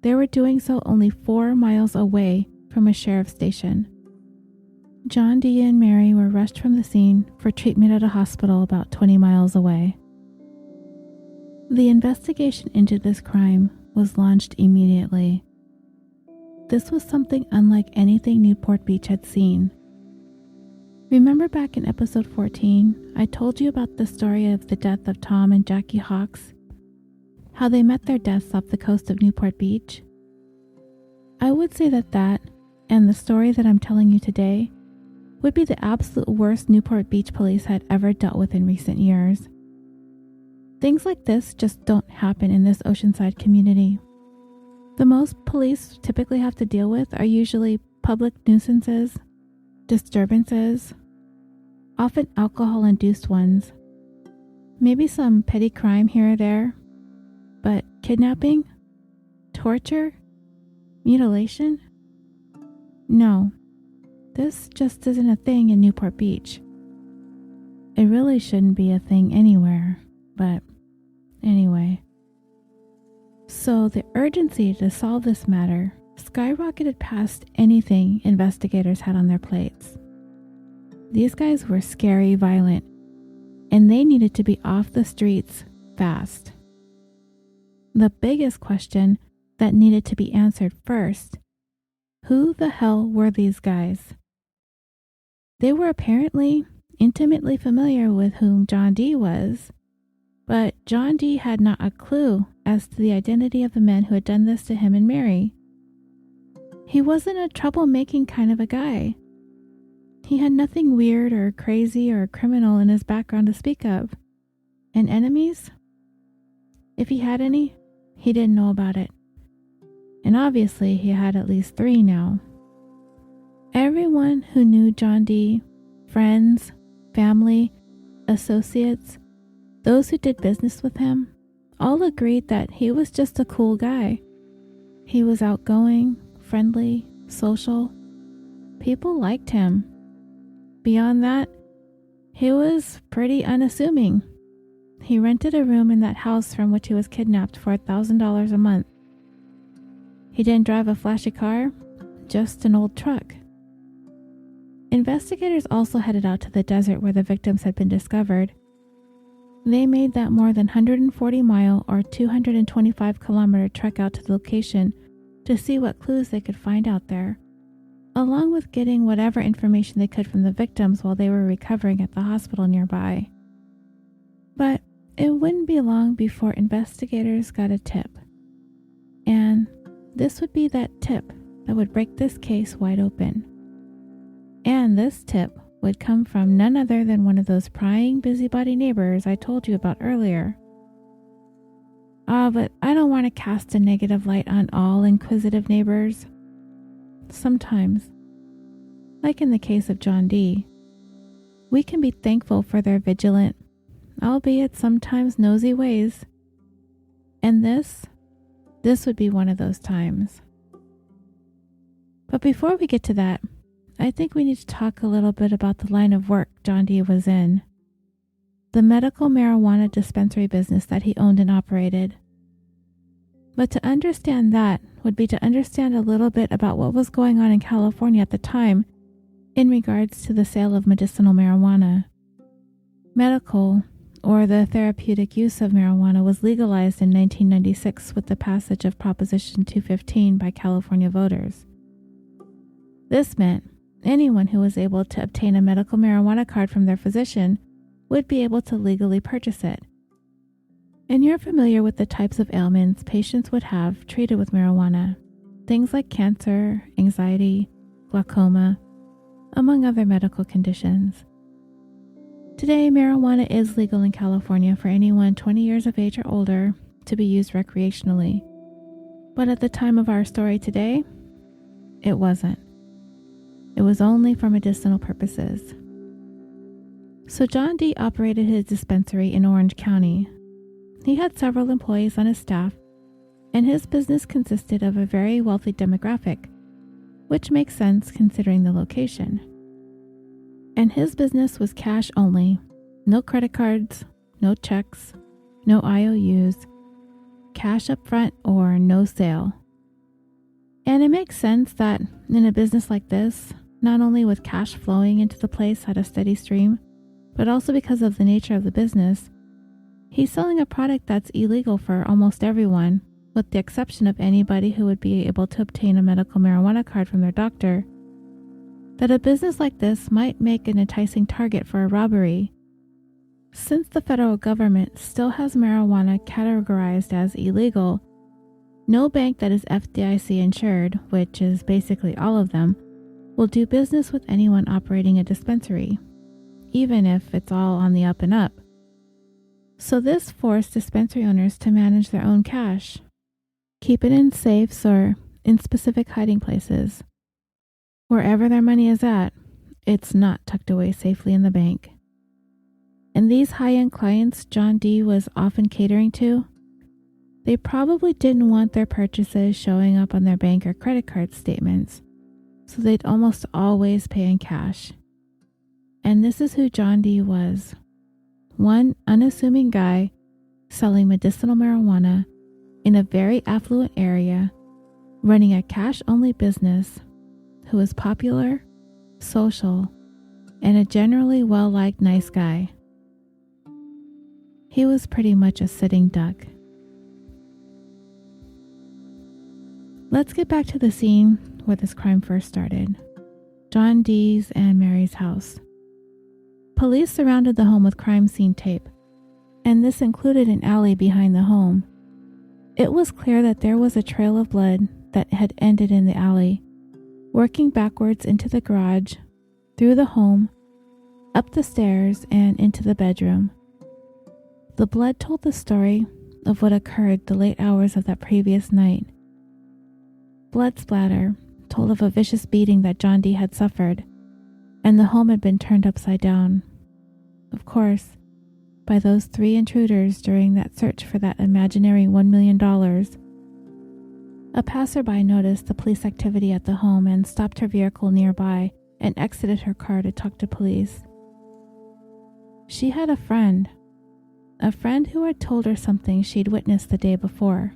they were doing so only 4 miles away from a sheriff's station. John D. and Mary were rushed from the scene for treatment at a hospital about 20 miles away. The investigation into this crime was launched immediately. This was something unlike anything Newport Beach had seen. Remember back in episode 14, I told you about the story of the death of Tom and Jackie Hawks, how they met their deaths off the coast of Newport Beach? I would say that and the story that I'm telling you today would be the absolute worst Newport Beach police had ever dealt with in recent years. Things like this just don't happen in this oceanside community. The most police typically have to deal with are usually public nuisances, disturbances, often alcohol-induced ones, maybe some petty crime here or there, but kidnapping, torture, mutilation? No, this just isn't a thing in Newport Beach. It really shouldn't be a thing anywhere, but anyway. So the urgency to solve this matter skyrocketed past anything investigators had on their plates. These guys were scary, violent, and they needed to be off the streets fast. The biggest question that needed to be answered first: who the hell were these guys? They were apparently intimately familiar with whom John Dee was, but John Dee had not a clue as to the identity of the men who had done this to him and Mary. He wasn't a troublemaking kind of a guy. He had nothing weird or crazy or criminal in his background to speak of. And enemies? If he had any, he didn't know about it. And obviously he had at least 3 now. Everyone who knew John Dee, friends, family, associates, those who did business with him, all agreed that he was just a cool guy. He was outgoing, friendly, social. People liked him. Beyond that, he was pretty unassuming. He rented a room in that house from which he was kidnapped for $1,000 a month. He didn't drive a flashy car, just an old truck. Investigators also headed out to the desert where the victims had been discovered. They made that more than 140-mile or 225-kilometer trek out to the location to see what clues they could find out there, along with getting whatever information they could from the victims while they were recovering at the hospital nearby. But it wouldn't be long before investigators got a tip. And this would be that tip that would break this case wide open. And this tip would come from none other than one of those prying, busybody neighbors I told you about earlier. But I don't want to cast a negative light on all inquisitive neighbors. Sometimes, like in the case of John Dee, we can be thankful for their vigilant, albeit sometimes nosy ways. And this would be one of those times. But before we get to that, I think we need to talk a little bit about the line of work John Dee was in. The medical marijuana dispensary business that he owned and operated. But to understand that would be to understand a little bit about what was going on in California at the time in regards to the sale of medicinal marijuana. Medical, or the therapeutic use of marijuana, was legalized in 1996 with the passage of Proposition 215 by California voters. This meant anyone who was able to obtain a medical marijuana card from their physician would be able to legally purchase it. And you're familiar with the types of ailments patients would have treated with marijuana. Things like cancer, anxiety, glaucoma, among other medical conditions. Today, marijuana is legal in California for anyone 20 years of age or older to be used recreationally. But at the time of our story today, it wasn't. It was only for medicinal purposes. So John Dee operated his dispensary in Orange County. He had several employees on his staff, and his business consisted of a very wealthy demographic, which makes sense considering the location. And his business was cash only. No credit cards, no checks, no IOUs, cash up front, or no sale. And it makes sense that in a business like this, not only with cash flowing into the place at a steady stream, but also because of the nature of the business, he's selling a product that's illegal for almost everyone, with the exception of anybody who would be able to obtain a medical marijuana card from their doctor, that a business like this might make an enticing target for a robbery. Since the federal government still has marijuana categorized as illegal, no bank that is FDIC insured, which is basically all of them, will do business with anyone operating a dispensary, even if it's all on the up and up. So this forced dispensary owners to manage their own cash, keep it in safes or in specific hiding places. Wherever their money is at, it's not tucked away safely in the bank. And these high-end clients John Dee was often catering to, they probably didn't want their purchases showing up on their bank or credit card statements, so they'd almost always pay in cash. And this is who John Dee was. One unassuming guy selling medicinal marijuana in a very affluent area, running a cash-only business, who was popular, social, and a generally well-liked nice guy. He was pretty much a sitting duck. Let's get back to the scene where this crime first started. John Dee's and Mary's house. Police surrounded the home with crime scene tape, and this included an alley behind the home. It was clear that there was a trail of blood that had ended in the alley, working backwards into the garage, through the home, up the stairs, and into the bedroom. The blood told the story of what occurred the late hours of that previous night. Blood splatter told of a vicious beating that John D. had suffered, and the home had been turned upside down. Of course, by those 3 intruders during that search for that imaginary $1 million. A passerby noticed the police activity at the home and stopped her vehicle nearby and exited her car to talk to police. She had a friend who had told her something she'd witnessed the day before.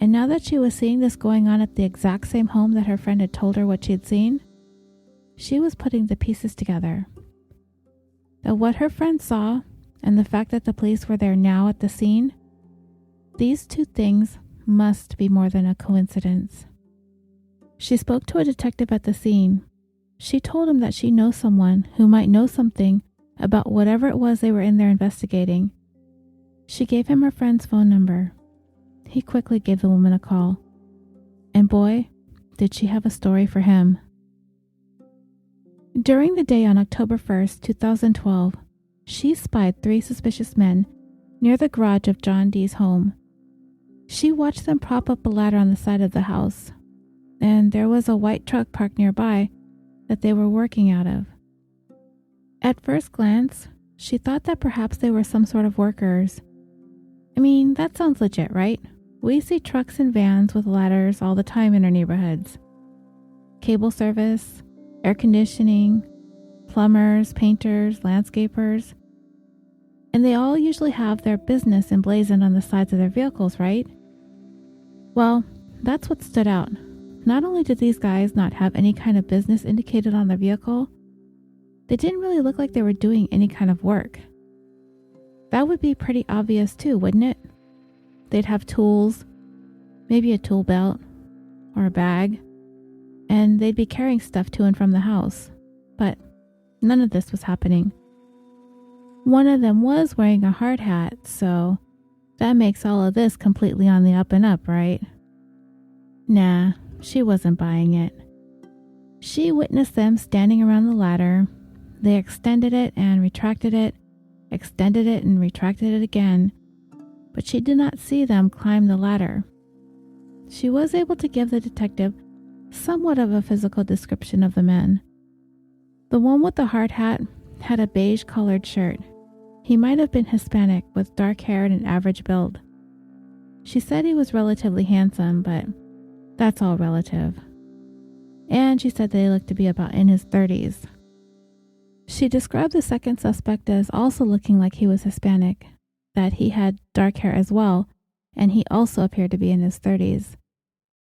And now that she was seeing this going on at the exact same home that her friend had told her what she'd seen, she was putting the pieces together. That what her friend saw and the fact that the police were there now at the scene, these 2 things must be more than a coincidence. She spoke to a detective at the scene. She told him that she knows someone who might know something about whatever it was they were in there investigating. She gave him her friend's phone number. He quickly gave the woman a call. And boy, did she have a story for him. During the day on October 1st, 2012, she spied 3 suspicious men near the garage of John D.'s home. She watched them prop up a ladder on the side of the house, and there was a white truck parked nearby that they were working out of. At first glance, she thought that perhaps they were some sort of workers. I mean, that sounds legit, right? We see trucks and vans with ladders all the time in our neighborhoods. Cable service, air conditioning, plumbers, painters, landscapers. And they all usually have their business emblazoned on the sides of their vehicles, right? Well, that's what stood out. Not only did these guys not have any kind of business indicated on their vehicle, they didn't really look like they were doing any kind of work. That would be pretty obvious too, wouldn't it? They'd have tools, maybe a tool belt or a bag, and they'd be carrying stuff to and from the house. But none of this was happening. One of them was wearing a hard hat, so that makes all of this completely on the up and up, right? Nah, she wasn't buying it. She witnessed them standing around the ladder. They extended it and retracted it, extended it and retracted it again, but she did not see them climb the ladder. She was able to give the detective somewhat of a physical description of the men. The one with the hard hat had a beige-colored shirt. He might have been Hispanic with dark hair and an average build. She said he was relatively handsome, but that's all relative. And she said they looked to be about in his 30s. She described the second suspect as also looking like he was Hispanic, that he had dark hair as well, and he also appeared to be in his 30s.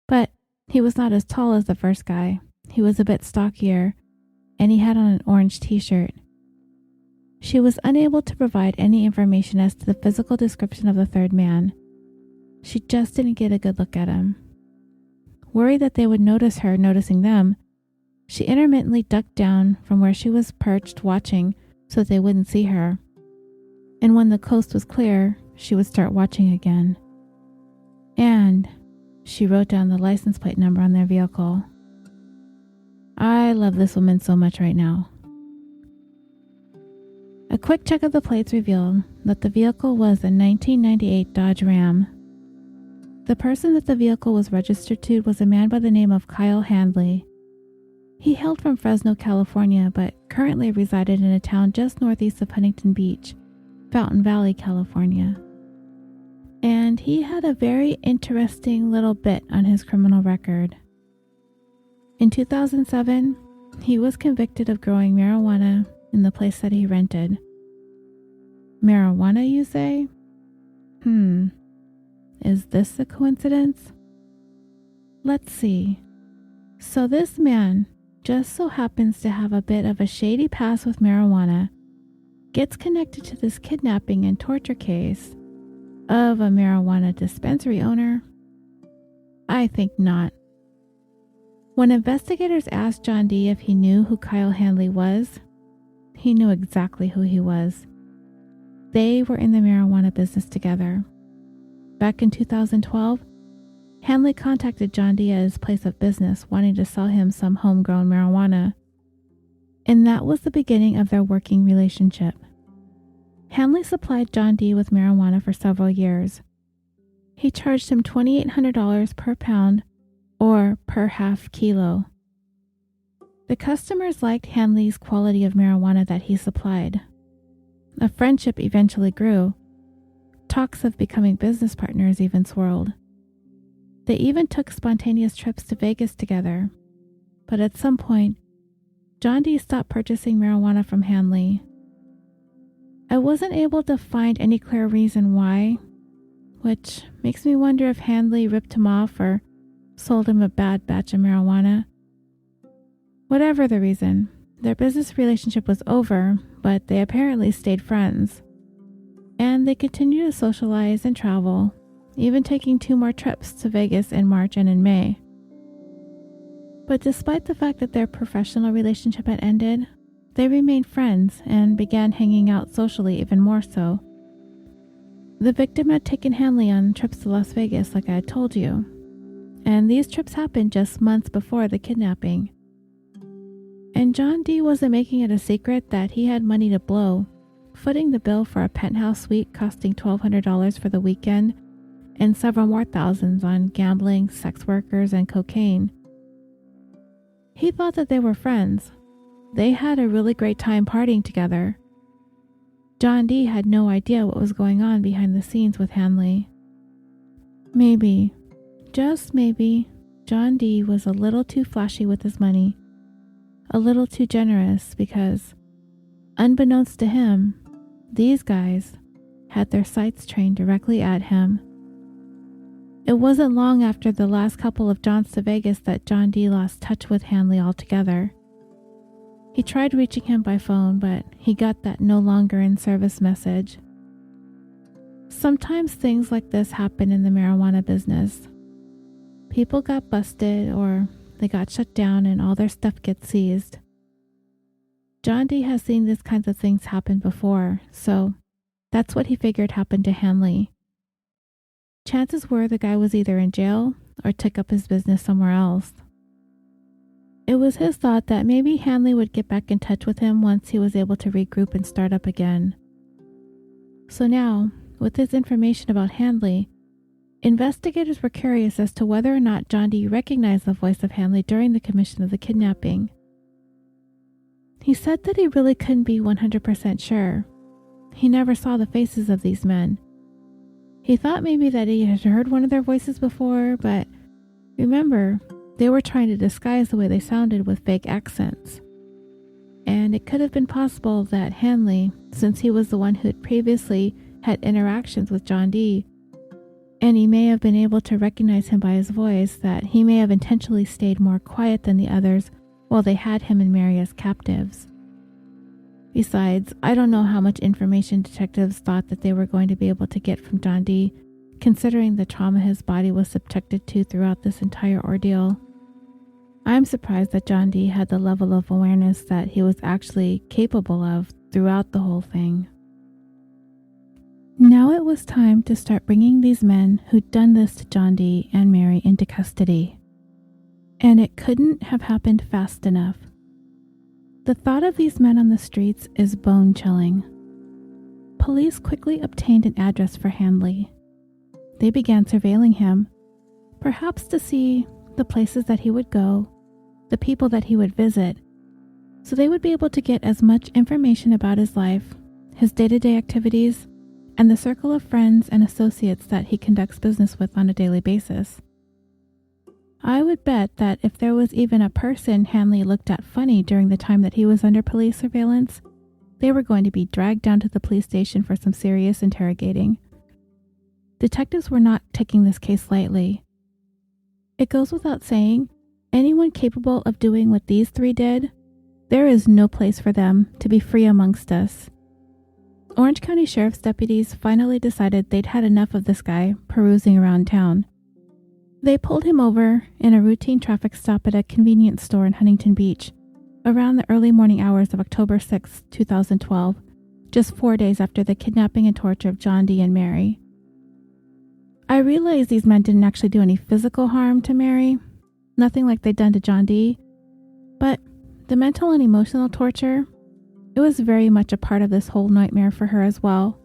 But he was not as tall as the first guy. He was a bit stockier, and he had on an orange t-shirt. She was unable to provide any information as to the physical description of the third man. She just didn't get a good look at him. Worried that they would notice her noticing them, she intermittently ducked down from where she was perched watching so that they wouldn't see her. And when the coast was clear, she would start watching again. And she wrote down the license plate number on their vehicle. I love this woman so much right now. A quick check of the plates revealed that the vehicle was a 1998 Dodge Ram. The person that the vehicle was registered to was a man by the name of Kyle Handley. He hailed from Fresno, California, but currently resided in a town just northeast of Huntington Beach, Fountain Valley, California. And he had a very interesting little bit on his criminal record. In 2007, he was convicted of growing marijuana in the place that he rented. Marijuana, you say? Is this a coincidence? Let's see. So this man just so happens to have a bit of a shady past with marijuana, gets connected to this kidnapping and torture case of a marijuana dispensary owner? I think not. When investigators asked John D. if he knew who Kyle Handley was, he knew exactly who he was. They were in the marijuana business together. Back in 2012, Handley contacted John D. at his place of business wanting to sell him some homegrown marijuana. And that was the beginning of their working relationship. Handley supplied John D. with marijuana for several years. He charged him $2,800 per pound or per half kilo. The customers liked Handley's quality of marijuana that he supplied. A friendship eventually grew. Talks of becoming business partners even swirled. They even took spontaneous trips to Vegas together. But at some point, John D. stopped purchasing marijuana from Handley. I wasn't able to find any clear reason why, which makes me wonder if Handley ripped him off or sold him a bad batch of marijuana. Whatever the reason, their business relationship was over, but they apparently stayed friends. And they continued to socialize and travel, even taking 2 more trips to Vegas in March and in May. But despite the fact that their professional relationship had ended, they remained friends and began hanging out socially even more so. The victim had taken Handley on trips to Las Vegas like I had told you, and these trips happened just months before the kidnapping. And John D. wasn't making it a secret that he had money to blow, footing the bill for a penthouse suite costing $1,200 for the weekend and several more thousands on gambling, sex workers, and cocaine. He thought that they were friends. They had a really great time partying together. John D. had no idea what was going on behind the scenes with Handley. Maybe, just maybe, John D. was a little too flashy with his money. A little too generous because, unbeknownst to him, these guys had their sights trained directly at him. It wasn't long after the last couple of jaunts to Vegas that John D. lost touch with Handley altogether. He tried reaching him by phone, but he got that no longer in service message. Sometimes things like this happen in the marijuana business. People got busted or they got shut down and all their stuff gets seized. John D. has seen these kinds of things happen before, so that's what he figured happened to Handley. Chances were the guy was either in jail or took up his business somewhere else. It was his thought that maybe Handley would get back in touch with him once he was able to regroup and start up again. So now, with this information about Handley, investigators were curious as to whether or not John D. recognized the voice of Handley during the commission of the kidnapping. He said that he really couldn't be 100% sure. He never saw the faces of these men. He thought maybe that he had heard one of their voices before, but remember, they were trying to disguise the way they sounded with fake accents. And it could have been possible that Handley, since he was the one who had previously had interactions with John D., and he may have been able to recognize him by his voice, that he may have intentionally stayed more quiet than the others while they had him and Mary as captives. Besides, I don't know how much information detectives thought that they were going to be able to get from John D., considering the trauma his body was subjected to throughout this entire ordeal. I'm surprised that John D. had the level of awareness that he was actually capable of throughout the whole thing. Now it was time to start bringing these men who'd done this to John D. and Mary into custody. And it couldn't have happened fast enough. The thought of these men on the streets is bone-chilling. Police quickly obtained an address for Handley. They began surveilling him, perhaps to see the places that he would go, the people that he would visit, so they would be able to get as much information about his life, his day-to-day activities, and the circle of friends and associates that he conducts business with on a daily basis. I would bet that if there was even a person Handley looked at funny during the time that he was under police surveillance, they were going to be dragged down to the police station for some serious interrogating. Detectives were not taking this case lightly. It goes without saying, anyone capable of doing what these 3 did, there is no place for them to be free amongst us. Orange County Sheriff's deputies finally decided they'd had enough of this guy perusing around town. They pulled him over in a routine traffic stop at a convenience store in Huntington Beach around the early morning hours of October 6, 2012, just 4 days after the kidnapping and torture of John D. and Mary. I realize these men didn't actually do any physical harm to Mary, nothing like they'd done to John D., but the mental and emotional torture, it was very much a part of this whole nightmare for her as well.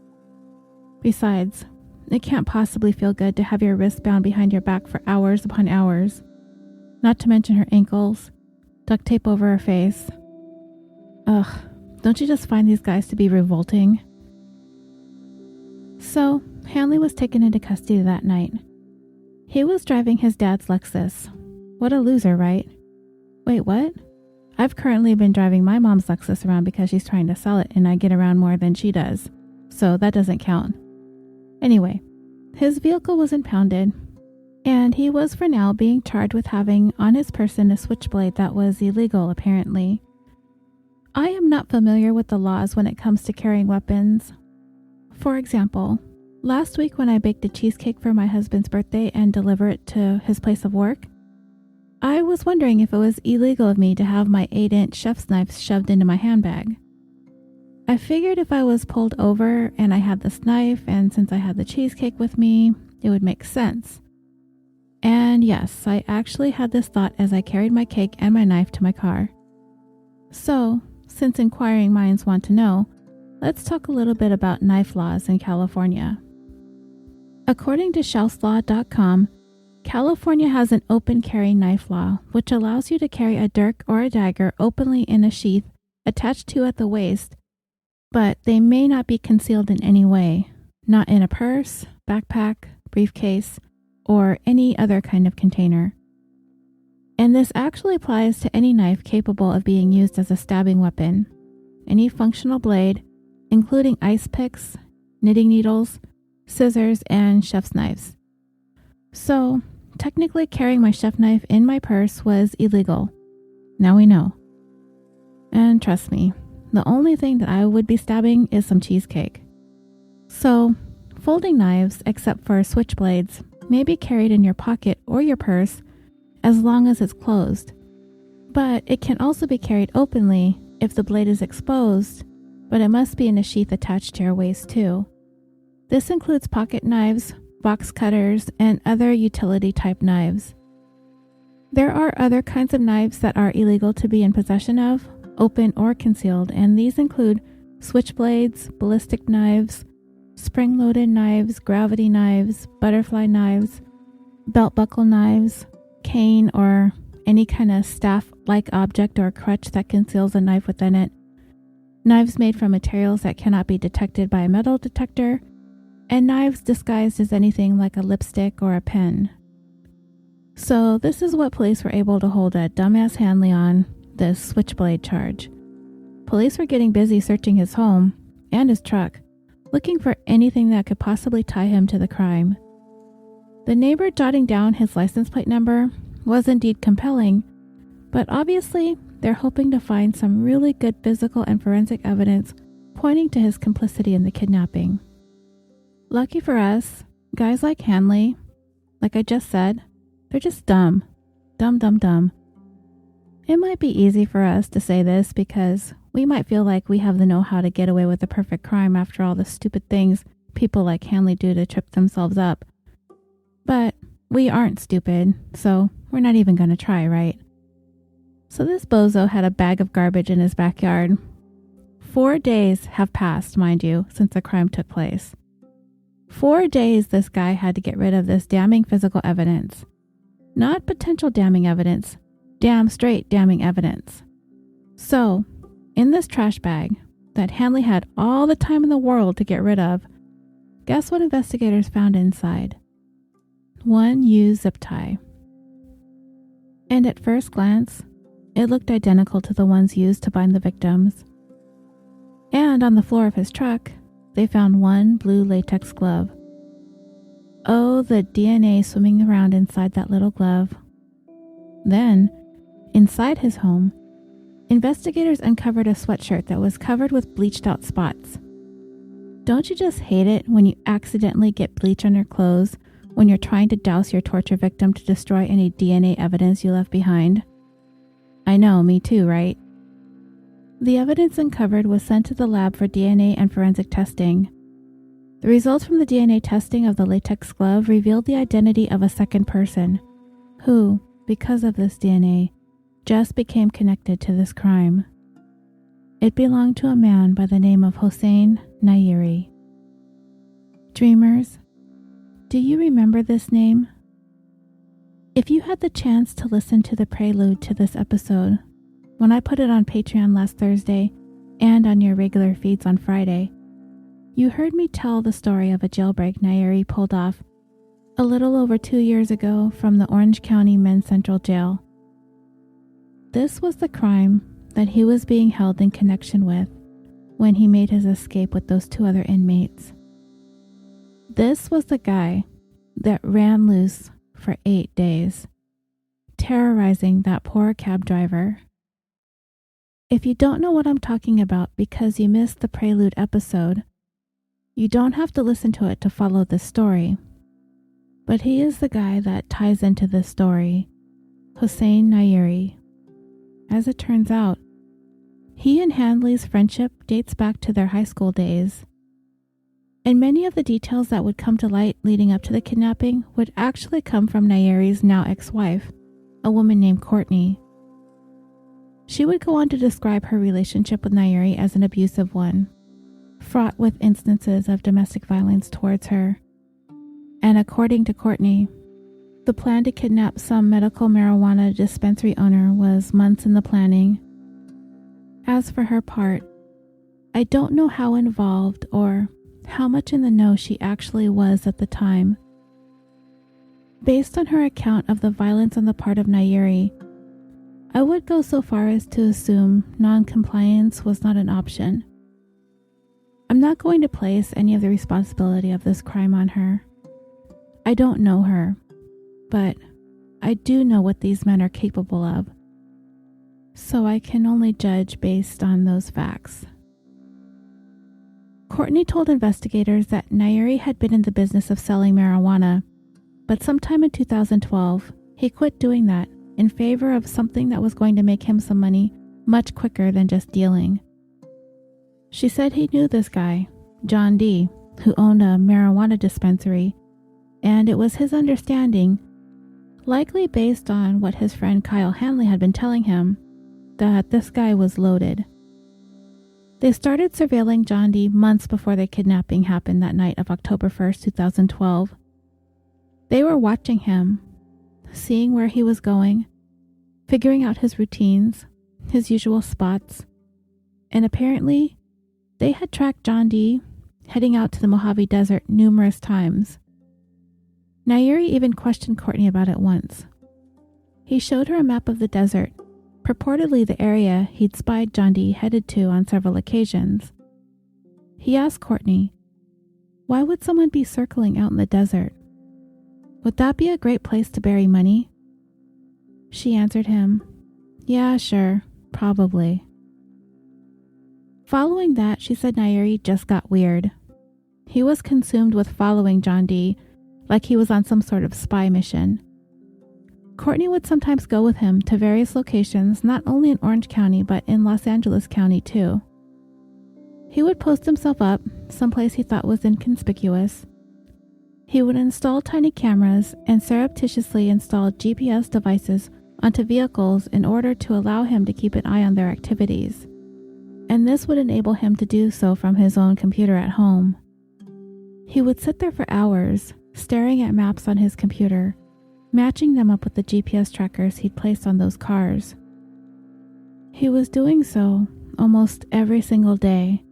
Besides, it can't possibly feel good to have your wrists bound behind your back for hours upon hours, not to mention her ankles, duct tape over her face. Ugh, don't you just find these guys to be revolting? So, Handley was taken into custody that night. He was driving his dad's Lexus. What a loser, right? Wait, what? I've currently been driving my mom's Lexus around because she's trying to sell it and I get around more than she does, so that doesn't count. Anyway, his vehicle was impounded, and he was for now being charged with having on his person a switchblade that was illegal, apparently. I am not familiar with the laws when it comes to carrying weapons. For example, last week when I baked a cheesecake for my husband's birthday and delivered it to his place of work, I was wondering if it was illegal of me to have my 8-inch chef's knife shoved into my handbag. I figured if I was pulled over and I had this knife, and since I had the cheesecake with me, it would make sense. And yes, I actually had this thought as I carried my cake and my knife to my car. So, since inquiring minds want to know, let's talk a little bit about knife laws in California. According to shelfslaw.com, California has an open carry knife law, which allows you to carry a dirk or a dagger openly in a sheath attached to at the waist, but they may not be concealed in any way, not in a purse, backpack, briefcase, or any other kind of container. And this actually applies to any knife capable of being used as a stabbing weapon, any functional blade, including ice picks, knitting needles, scissors, and chef's knives. So, technically carrying my chef knife in my purse was illegal. Now we know. And trust me, the only thing that I would be stabbing is some cheesecake. So, folding knives, except for switchblades, may be carried in your pocket or your purse as long as it's closed. But it can also be carried openly if the blade is exposed, but it must be in a sheath attached to your waist too. This includes pocket knives, box cutters, and other utility-type knives. There are other kinds of knives that are illegal to be in possession of, open or concealed, and these include switchblades, ballistic knives, spring-loaded knives, gravity knives, butterfly knives, belt buckle knives, cane or any kind of staff-like object or crutch that conceals a knife within it, knives made from materials that cannot be detected by a metal detector, and knives disguised as anything like a lipstick or a pen. So this is what police were able to hold a dumbass Handley on, this switchblade charge. Police were getting busy searching his home and his truck, looking for anything that could possibly tie him to the crime. The neighbor jotting down his license plate number was indeed compelling, but obviously they're hoping to find some really good physical and forensic evidence pointing to his complicity in the kidnapping. Lucky for us, guys like Handley, like I just said, they're just dumb. Dumb. It might be easy for us to say this because we might feel like we have the know-how to get away with the perfect crime after all the stupid things people like Handley do to trip themselves up. But we aren't stupid, so we're not even going to try, right? So this bozo had a bag of garbage in his backyard. 4 days have passed, mind you, since the crime took place. 4 days this guy had to get rid of this damning physical evidence. Not potential damning evidence, damn straight damning evidence. So, in this trash bag that Handley had all the time in the world to get rid of, guess what investigators found inside? One used zip tie. And at first glance, it looked identical to the ones used to bind the victims. And on the floor of his truck, they found one blue latex glove. Oh, the DNA swimming around inside that little glove. Then, inside his home, investigators uncovered a sweatshirt that was covered with bleached out spots. Don't you just hate it when you accidentally get bleach on your clothes when you're trying to douse your torture victim to destroy any DNA evidence you left behind? I know, me too, right? The evidence uncovered was sent to the lab for DNA and forensic testing. The results from the DNA testing of the latex glove revealed the identity of a second person, who, because of this DNA, just became connected to this crime. It belonged to a man by the name of Hossein Nayeri. Dreamers, do you remember this name? If you had the chance to listen to the prelude to this episode, when I put it on Patreon last Thursday and on your regular feeds on Friday, you heard me tell the story of a jailbreak Nayeri pulled off a little over 2 years ago from the Orange County Men's Central Jail. This was the crime that he was being held in connection with when he made his escape with those 2 other inmates. This was the guy that ran loose for 8 days, terrorizing that poor cab driver. If you don't know what I'm talking about because you missed the prelude episode, you don't have to listen to it to follow this story. But he is the guy that ties into this story, Hossein Nayeri. As it turns out, he and Handley's friendship dates back to their high school days. And many of the details that would come to light leading up to the kidnapping would actually come from Nayeri's now ex-wife, a woman named Courtney. She would go on to describe her relationship with Nayeri as an abusive one, fraught with instances of domestic violence towards her. And according to Courtney, the plan to kidnap some medical marijuana dispensary owner was months in the planning. As for her part, I don't know how involved or how much in the know she actually was at the time. Based on her account of the violence on the part of Nayeri, I would go so far as to assume non-compliance was not an option. I'm not going to place any of the responsibility of this crime on her. I don't know her, but I do know what these men are capable of, so I can only judge based on those facts. Courtney told investigators that Nayeri had been in the business of selling marijuana, but sometime in 2012, he quit doing that in favor of something that was going to make him some money much quicker than just dealing. She said he knew this guy, John D., who owned a marijuana dispensary, and it was his understanding, likely based on what his friend Kyle Handley had been telling him, that this guy was loaded. They started surveilling John D. months before the kidnapping happened that night of October 1st, 2012. They were watching him, seeing where he was going, figuring out his routines, his usual spots, and apparently they had tracked John D. heading out to the Mojave Desert numerous times. Nayeri even questioned Courtney about it once. He showed her a map of the desert, purportedly the area he'd spied John D. headed to on several occasions. He asked Courtney, why would someone be circling out in the desert? Would that be a great place to bury money? She answered him, yeah, sure, probably. Following that, she said Nayeri just got weird. He was consumed with following John D., like he was on some sort of spy mission. Courtney would sometimes go with him to various locations, not only in Orange County, but in Los Angeles County too. He would post himself up someplace he thought was inconspicuous. He would install tiny cameras and surreptitiously install GPS devices onto vehicles in order to allow him to keep an eye on their activities. And this would enable him to do so from his own computer at home. He would sit there for hours, staring at maps on his computer, matching them up with the GPS trackers he'd placed on those cars. He was doing so almost every single day,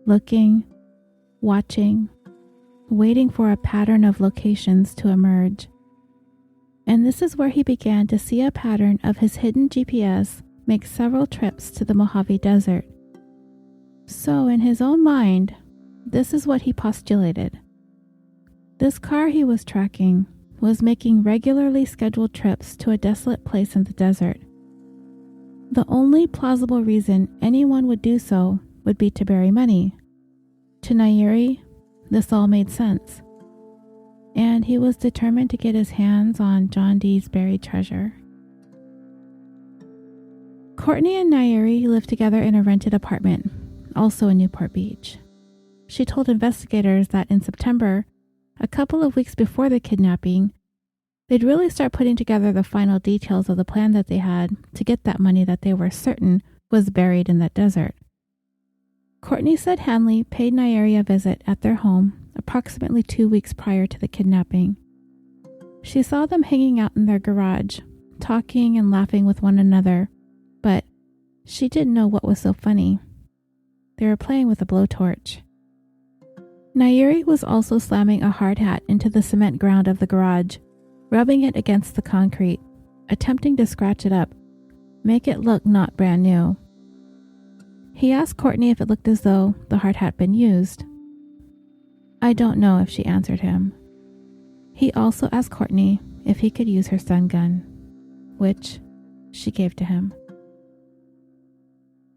looking, watching, waiting for a pattern of locations to emerge. And this is where he began to see a pattern of his hidden GPS make several trips to the Mojave Desert. So in his own mind, this is what he postulated. This car he was tracking was making regularly scheduled trips to a desolate place in the desert. The only plausible reason anyone would do so would be to bury money. To Nayeri, this all made sense, and he was determined to get his hands on John D.'s buried treasure. Courtney and Nayeri lived together in a rented apartment, also in Newport Beach. She told investigators that in September, a couple of weeks before the kidnapping, they'd really start putting together the final details of the plan that they had to get that money that they were certain was buried in that desert. Courtney said Handley paid Nayeri a visit at their home approximately 2 weeks prior to the kidnapping. She saw them hanging out in their garage, talking and laughing with one another, but she didn't know what was so funny. They were playing with a blowtorch. Nayeri was also slamming a hard hat into the cement ground of the garage, rubbing it against the concrete, attempting to scratch it up, make it look not brand new. He asked Courtney if it looked as though the hard hat had been used. I don't know if she answered him. He also asked Courtney if he could use her stun gun, which she gave to him.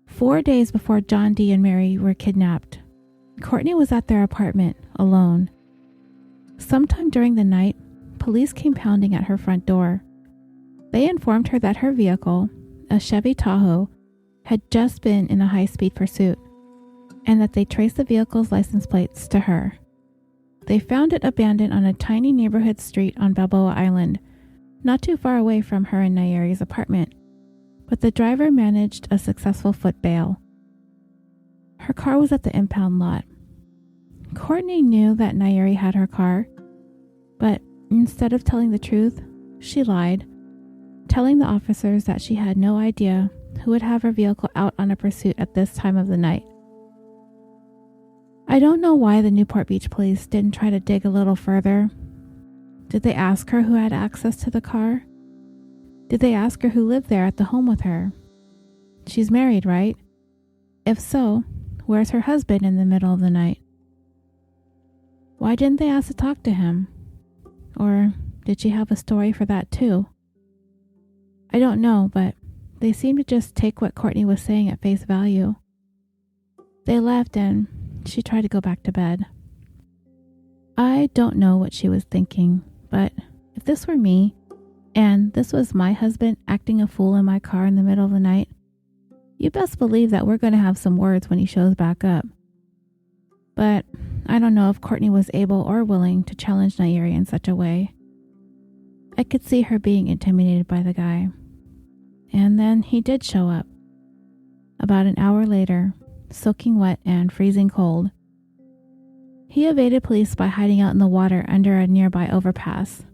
4 days before John D. and Mary were kidnapped, Courtney was at their apartment alone. Sometime during the night, police came pounding at her front door. They informed her that her vehicle, a Chevy Tahoe, had just been in a high-speed pursuit, and that they traced the vehicle's license plates to her. They found it abandoned on a tiny neighborhood street on Balboa Island, not too far away from her and Nayeri's apartment, but the driver managed a successful foot bail. Her car was at the impound lot. Courtney knew that Nayeri had her car, but instead of telling the truth, she lied, telling the officers that she had no idea who would have her vehicle out on a pursuit at this time of the night. I don't know why the Newport Beach police didn't try to dig a little further. Did they ask her who had access to the car? Did they ask her who lived there at the home with her? She's married, right? If so, where's her husband in the middle of the night? Why didn't they ask to talk to him? Or did she have a story for that too? I don't know, but they seemed to just take what Courtney was saying at face value. They left and she tried to go back to bed. I don't know what she was thinking, but if this were me, and this was my husband acting a fool in my car in the middle of the night, you best believe that we're going to have some words when he shows back up. But I don't know if Courtney was able or willing to challenge Nayeri in such a way. I could see her being intimidated by the guy. And then he did show up. About an hour later, soaking wet and freezing cold. He evaded police by hiding out in the water under a nearby overpass.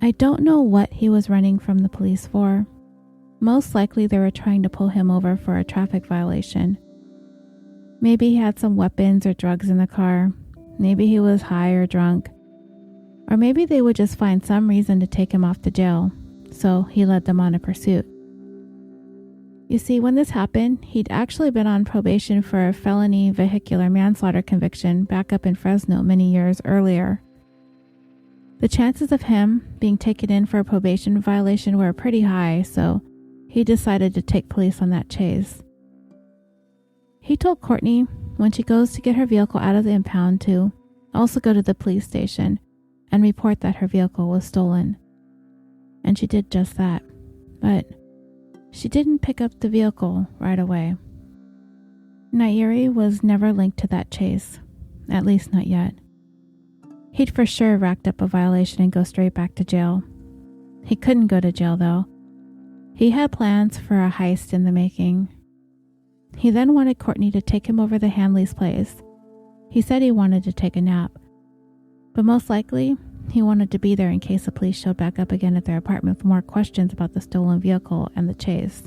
I don't know what he was running from the police for. Most likely they were trying to pull him over for a traffic violation. Maybe he had some weapons or drugs in the car. Maybe he was high or drunk. Or maybe they would just find some reason to take him off to jail, so he led them on a pursuit. You see, when this happened, he'd actually been on probation for a felony vehicular manslaughter conviction back up in Fresno many years earlier. The chances of him being taken in for a probation violation were pretty high, so he decided to take police on that chase. He told Courtney when she goes to get her vehicle out of the impound to also go to the police station and report that her vehicle was stolen. And she did just that, but she didn't pick up the vehicle right away. Nayeri was never linked to that chase, at least not yet. He'd for sure racked up a violation and go straight back to jail. He couldn't go to jail, though. He had plans for a heist in the making. He then wanted Courtney to take him over to Handley's place. He said he wanted to take a nap, but most likely he wanted to be there in case the police showed back up again at their apartment with more questions about the stolen vehicle and the chase.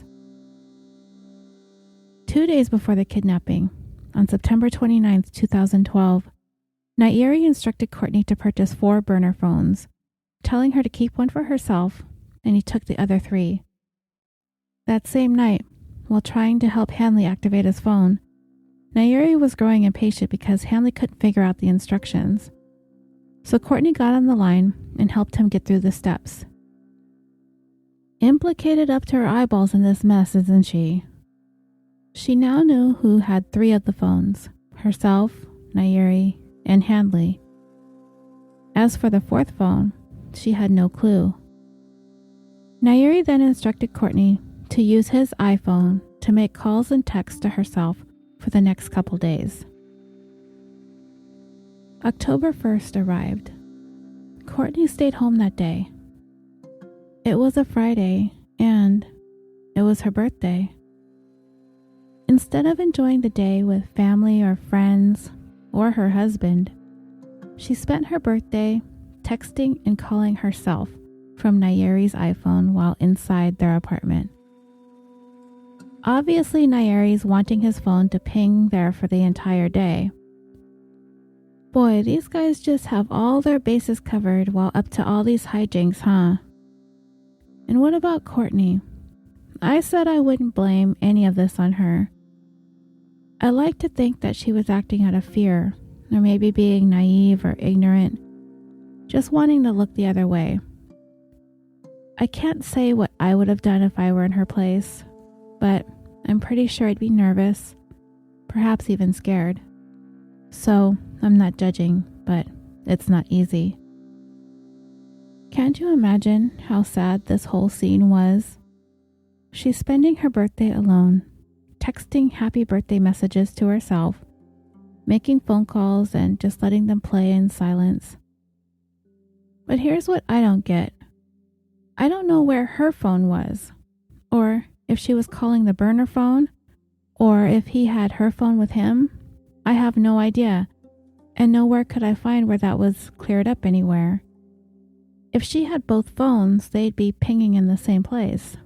2 days before the kidnapping, on September 29, 2012, Nayeri instructed Courtney to purchase 4 burner phones, telling her to keep one for herself, and he took the other 3. That same night, while trying to help Handley activate his phone, Nayeri was growing impatient because Handley couldn't figure out the instructions. So Courtney got on the line and helped him get through the steps. Implicated up to her eyeballs in this mess, isn't she? She now knew who had 3 of the phones, herself, Nayeri, and Handley. As for the 4th phone, she had no clue. Nayeri then instructed Courtney to use his iPhone to make calls and texts to herself for the next couple days. October 1st arrived. Courtney stayed home that day. It was a Friday, and it was her birthday. Instead of enjoying the day with family or friends or her husband, she spent her birthday texting and calling herself from Nayeri's iPhone while inside their apartment. Obviously, Nayeri's wanting his phone to ping there for the entire day. Boy, these guys just have all their bases covered while up to all these hijinks, huh? And what about Courtney? I said I wouldn't blame any of this on her. I like to think that she was acting out of fear, or maybe being naive or ignorant, just wanting to look the other way. I can't say what I would have done if I were in her place, but I'm pretty sure I'd be nervous, perhaps even scared. So, I'm not judging, but it's not easy. Can't you imagine how sad this whole scene was? She's spending her birthday alone, texting happy birthday messages to herself, making phone calls and just letting them play in silence. But here's what I don't get. I don't know where her phone was, or if she was calling the burner phone, or if he had her phone with him. I have no idea, and nowhere could I find where that was cleared up anywhere. If she had both phones, they'd be pinging in the same place.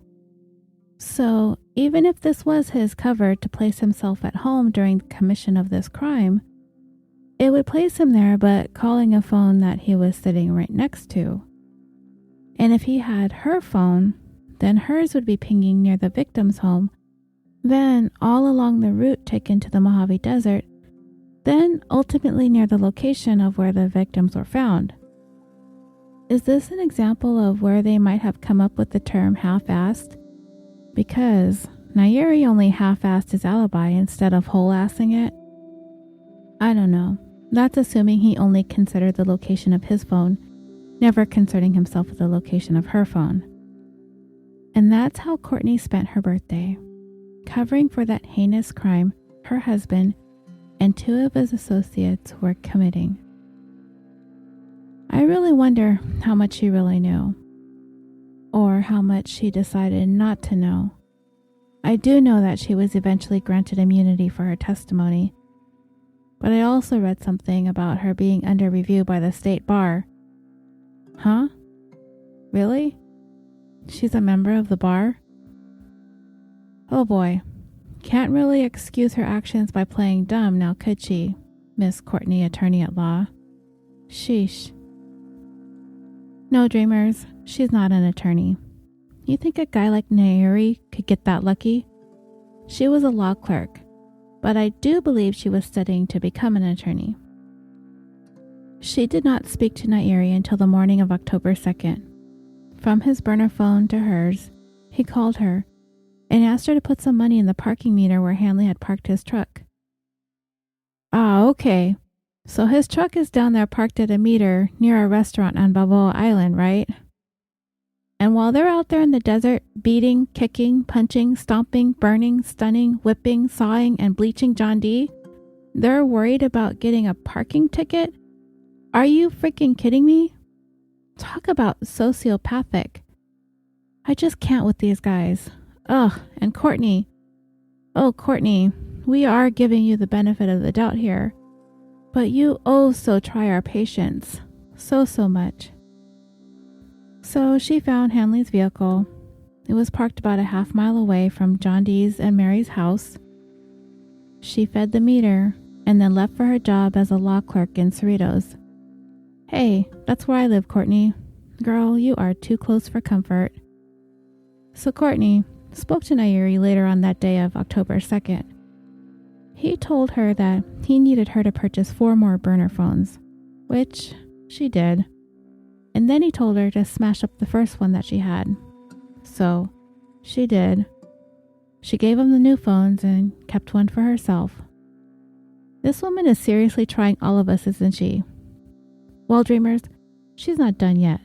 So, even if this was his cover to place himself at home during the commission of this crime, it would place him there but calling a phone that he was sitting right next to. And if he had her phone, then hers would be pinging near the victim's home, then all along the route taken to the Mojave Desert, then ultimately near the location of where the victims were found. Is this an example of where they might have come up with the term half-assed? Because Nayeri only half-assed his alibi instead of whole-assing it? I don't know. That's assuming he only considered the location of his phone, never concerning himself with the location of her phone. And that's how Courtney spent her birthday, covering for that heinous crime her husband and two of his associates were committing. I really wonder how much she really knew, or how much she decided not to know. I do know that she was eventually granted immunity for her testimony, but I also read something about her being under review by the state bar. Huh? Really? She's a member of the bar? Oh boy. Can't really excuse her actions by playing dumb now, could she, Miss Courtney, attorney at law? Sheesh. No, dreamers, she's not an attorney. You think a guy like Nayeri could get that lucky? She was a law clerk, but I do believe she was studying to become an attorney. She did not speak to Nayeri until the morning of October 2nd. From his burner phone to hers, he called her and asked her to put some money in the parking meter where Handley had parked his truck. Ah, okay. So his truck is down there parked at a meter near a restaurant on Balboa Island, right? And while they're out there in the desert, beating, kicking, punching, stomping, burning, stunning, whipping, sawing, and bleaching John D., they're worried about getting a parking ticket? Are you freaking kidding me? Talk about sociopathic. I just can't with these guys. Ugh, and Courtney. Oh, Courtney, we are giving you the benefit of the doubt here, but you oh so try our patience. So much. So she found Handley's vehicle. It was parked about a half mile away from John D's and Mary's house. She fed the meter and then left for her job as a law clerk in Cerritos. Hey, that's where I live, Courtney. Girl, you are too close for comfort. So Courtney spoke to Nayeri later on that day of October 2nd. He told her that he needed her to purchase 4 more burner phones, which she did. And then he told her to smash up the first one that she had. So she did. She gave him the new phones and kept one for herself. This woman is seriously trying all of us, isn't she? Well, dreamers, she's not done yet.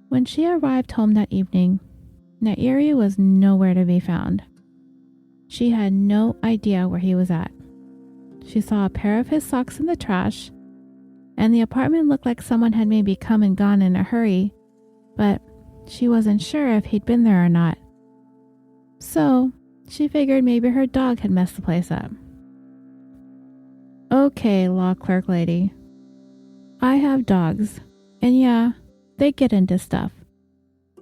When she arrived home that evening, Nayeri was nowhere to be found. She had no idea where he was at. She saw a pair of his socks in the trash, and the apartment looked like someone had maybe come and gone in a hurry, but she wasn't sure if he'd been there or not. So, she figured maybe her dog had messed the place up. Okay, law clerk lady. I have dogs, and yeah, they get into stuff.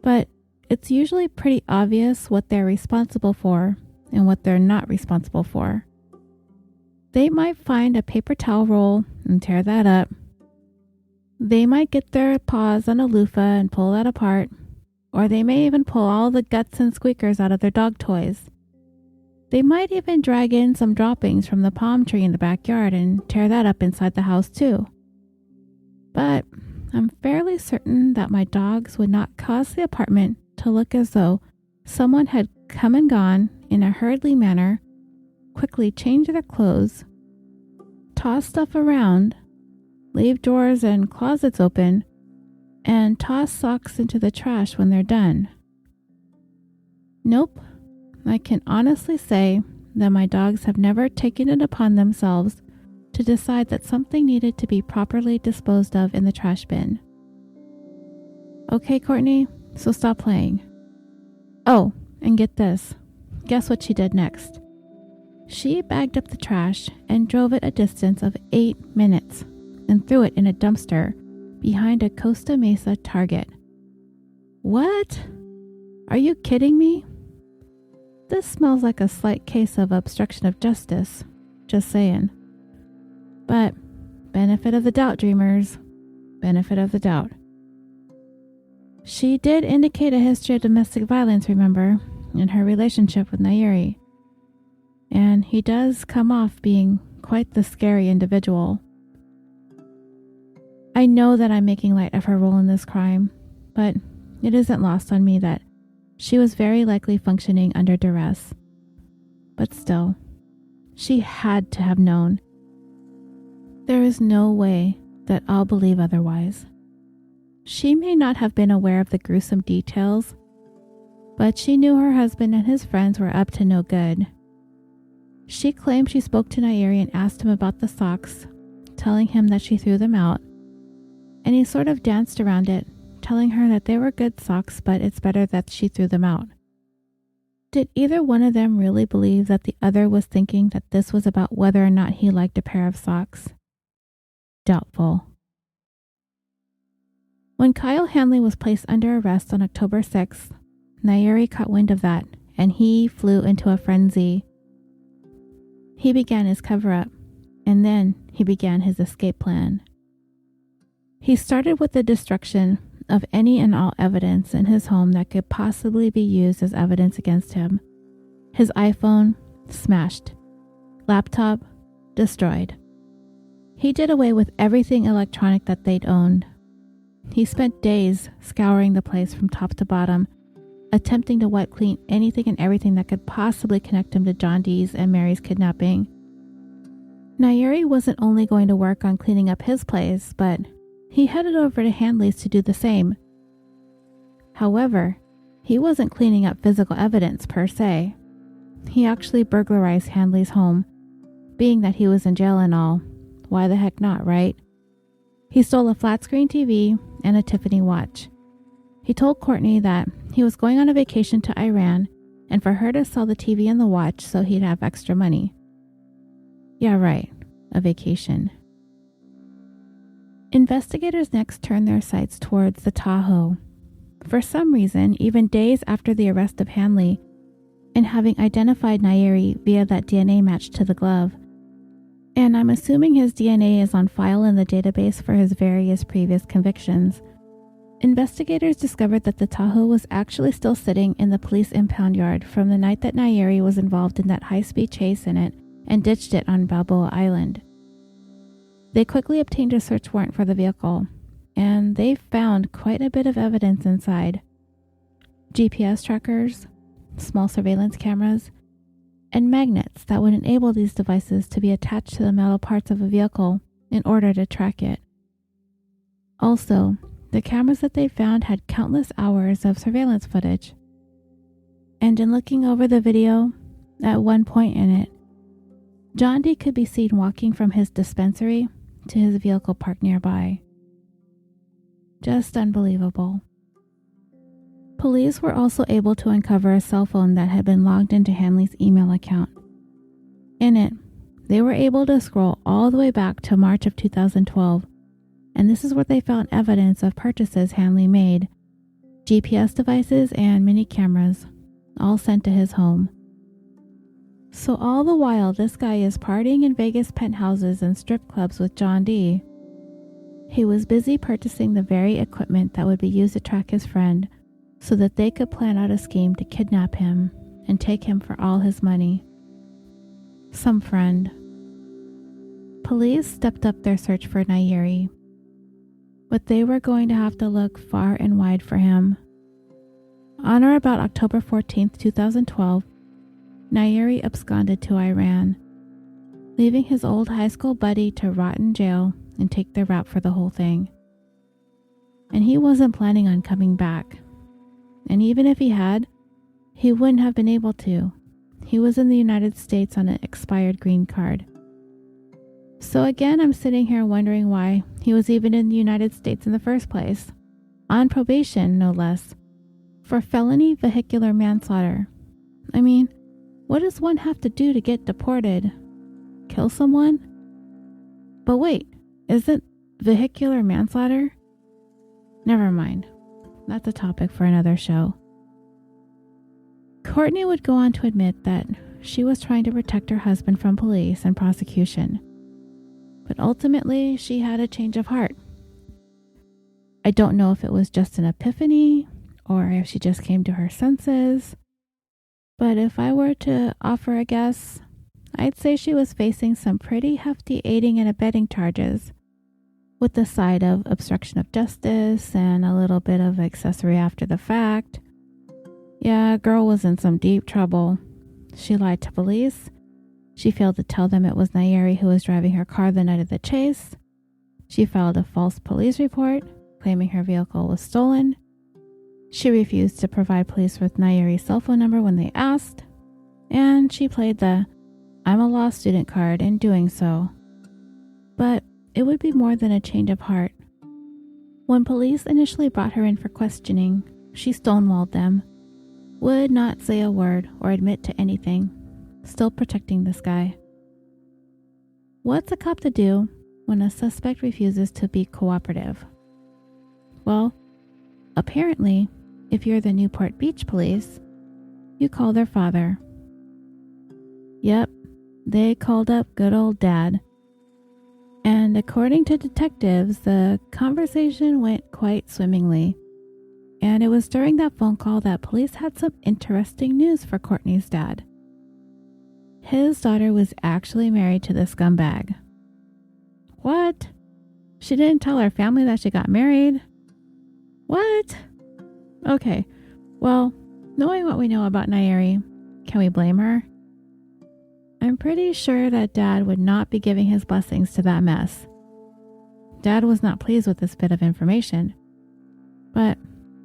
But it's usually pretty obvious what they're responsible for and what they're not responsible for. They might find a paper towel roll and tear that up. They might get their paws on a loofah and pull that apart, or they may even pull all the guts and squeakers out of their dog toys. They might even drag in some droppings from the palm tree in the backyard and tear that up inside the house too. But I'm fairly certain that my dogs would not cause the apartment to look as though someone had come and gone in a hurriedly manner, quickly changed their clothes, toss stuff around, leave drawers and closets open, and toss socks into the trash when they're done. Nope. I can honestly say that my dogs have never taken it upon themselves to decide that something needed to be properly disposed of in the trash bin. Okay, Courtney, so stop playing. Oh, and get this. Guess what she did next? She bagged up the trash and drove it a distance of 8 minutes and threw it in a dumpster behind a Costa Mesa Target. What? Are you kidding me? This smells like a slight case of obstruction of justice. Just saying. But, benefit of the doubt, dreamers. Benefit of the doubt. She did indicate a history of domestic violence, remember, in her relationship with Nayeri. And he does come off being quite the scary individual. I know that I'm making light of her role in this crime, but it isn't lost on me that she was very likely functioning under duress. But still, she had to have known. There is no way that I'll believe otherwise. She may not have been aware of the gruesome details, but she knew her husband and his friends were up to no good. She claimed she spoke to Nayeri and asked him about the socks, telling him that she threw them out, and he sort of danced around it, telling her that they were good socks, but it's better that she threw them out. Did either one of them really believe that the other was thinking that this was about whether or not he liked a pair of socks? Doubtful. When Kyle Handley was placed under arrest on October 6th, Nayeri caught wind of that, and he flew into a frenzy. He began his cover-up, and then he began his escape plan. He started with the destruction of any and all evidence in his home that could possibly be used as evidence against him. His iPhone, smashed. Laptop, destroyed. He did away with everything electronic that they'd owned. He spent days scouring the place from top to bottom, attempting to wipe clean anything and everything that could possibly connect him to John Dee's and Mary's kidnapping. Nayeri wasn't only going to work on cleaning up his place, but he headed over to Handley's to do the same. However, he wasn't cleaning up physical evidence per se. He actually burglarized Handley's home, being that he was in jail and all. Why the heck not, right? He stole a flat-screen TV and a Tiffany watch. He told Courtney that he was going on a vacation to Iran and for her to sell the TV and the watch so he'd have extra money. Yeah, right, a vacation. Investigators next turned their sights towards the Tahoe. For some reason, even days after the arrest of Handley, and having identified Nayeri via that DNA match to the glove, and I'm assuming his DNA is on file in the database for his various previous convictions, investigators discovered that the Tahoe was actually still sitting in the police impound yard from the night that Nayeri was involved in that high-speed chase in it and ditched it on Balboa Island. They quickly obtained a search warrant for the vehicle, and they found quite a bit of evidence inside. GPS trackers, small surveillance cameras, and magnets that would enable these devices to be attached to the metal parts of a vehicle in order to track it. Also, the cameras that they found had countless hours of surveillance footage. And in looking over the video, at one point in it, John D. could be seen walking from his dispensary to his vehicle parked nearby. Just unbelievable. Police were also able to uncover a cell phone that had been logged into Handley's email account. In it, they were able to scroll all the way back to March of 2012, and this is where they found evidence of purchases Handley made, GPS devices and mini cameras, all sent to his home. So all the while this guy is partying in Vegas penthouses and strip clubs with John D., he was busy purchasing the very equipment that would be used to track his friend so that they could plan out a scheme to kidnap him and take him for all his money. Some friend. Police stepped up their search for Nayeri, but they were going to have to look far and wide for him. On or about October 14th, 2012, Nayeri absconded to Iran, leaving his old high school buddy to rot in jail and take the rap for the whole thing. And he wasn't planning on coming back. And even if he had, he wouldn't have been able to. He was in the United States on an expired green card. So again, I'm sitting here wondering why he was even in the United States in the first place. On probation, no less. For felony vehicular manslaughter. I mean, what does one have to do to get deported? Kill someone? But wait, isn't vehicular manslaughter? Never mind. That's a topic for another show. Courtney would go on to admit that she was trying to protect her husband from police and prosecution. But ultimately, she had a change of heart. I don't know if it was just an epiphany or if she just came to her senses. But if I were to offer a guess, I'd say she was facing some pretty hefty aiding and abetting charges, with the side of obstruction of justice and a little bit of accessory after the fact. Yeah, girl was in some deep trouble. She lied to police. She failed to tell them it was Nayeri who was driving her car the night of the chase. She filed a false police report, claiming her vehicle was stolen. She refused to provide police with Nayeri's cell phone number when they asked. And she played the "I'm a law student" card in doing so. But it would be more than a change of heart. When police initially brought her in for questioning, she stonewalled them, would not say a word or admit to anything, still protecting this guy. What's a cop to do when a suspect refuses to be cooperative? Well, apparently, if you're the Newport Beach police, you call their father. Yep, they called up good old Dad. And according to detectives, the conversation went quite swimmingly. And it was during that phone call that police had some interesting news for Courtney's dad. His daughter was actually married to the scumbag. What? She didn't tell her family that she got married? What? Okay, well, knowing what we know about Nayeri, can we blame her? I'm pretty sure that Dad would not be giving his blessings to that mess. Dad was not pleased with this bit of information. But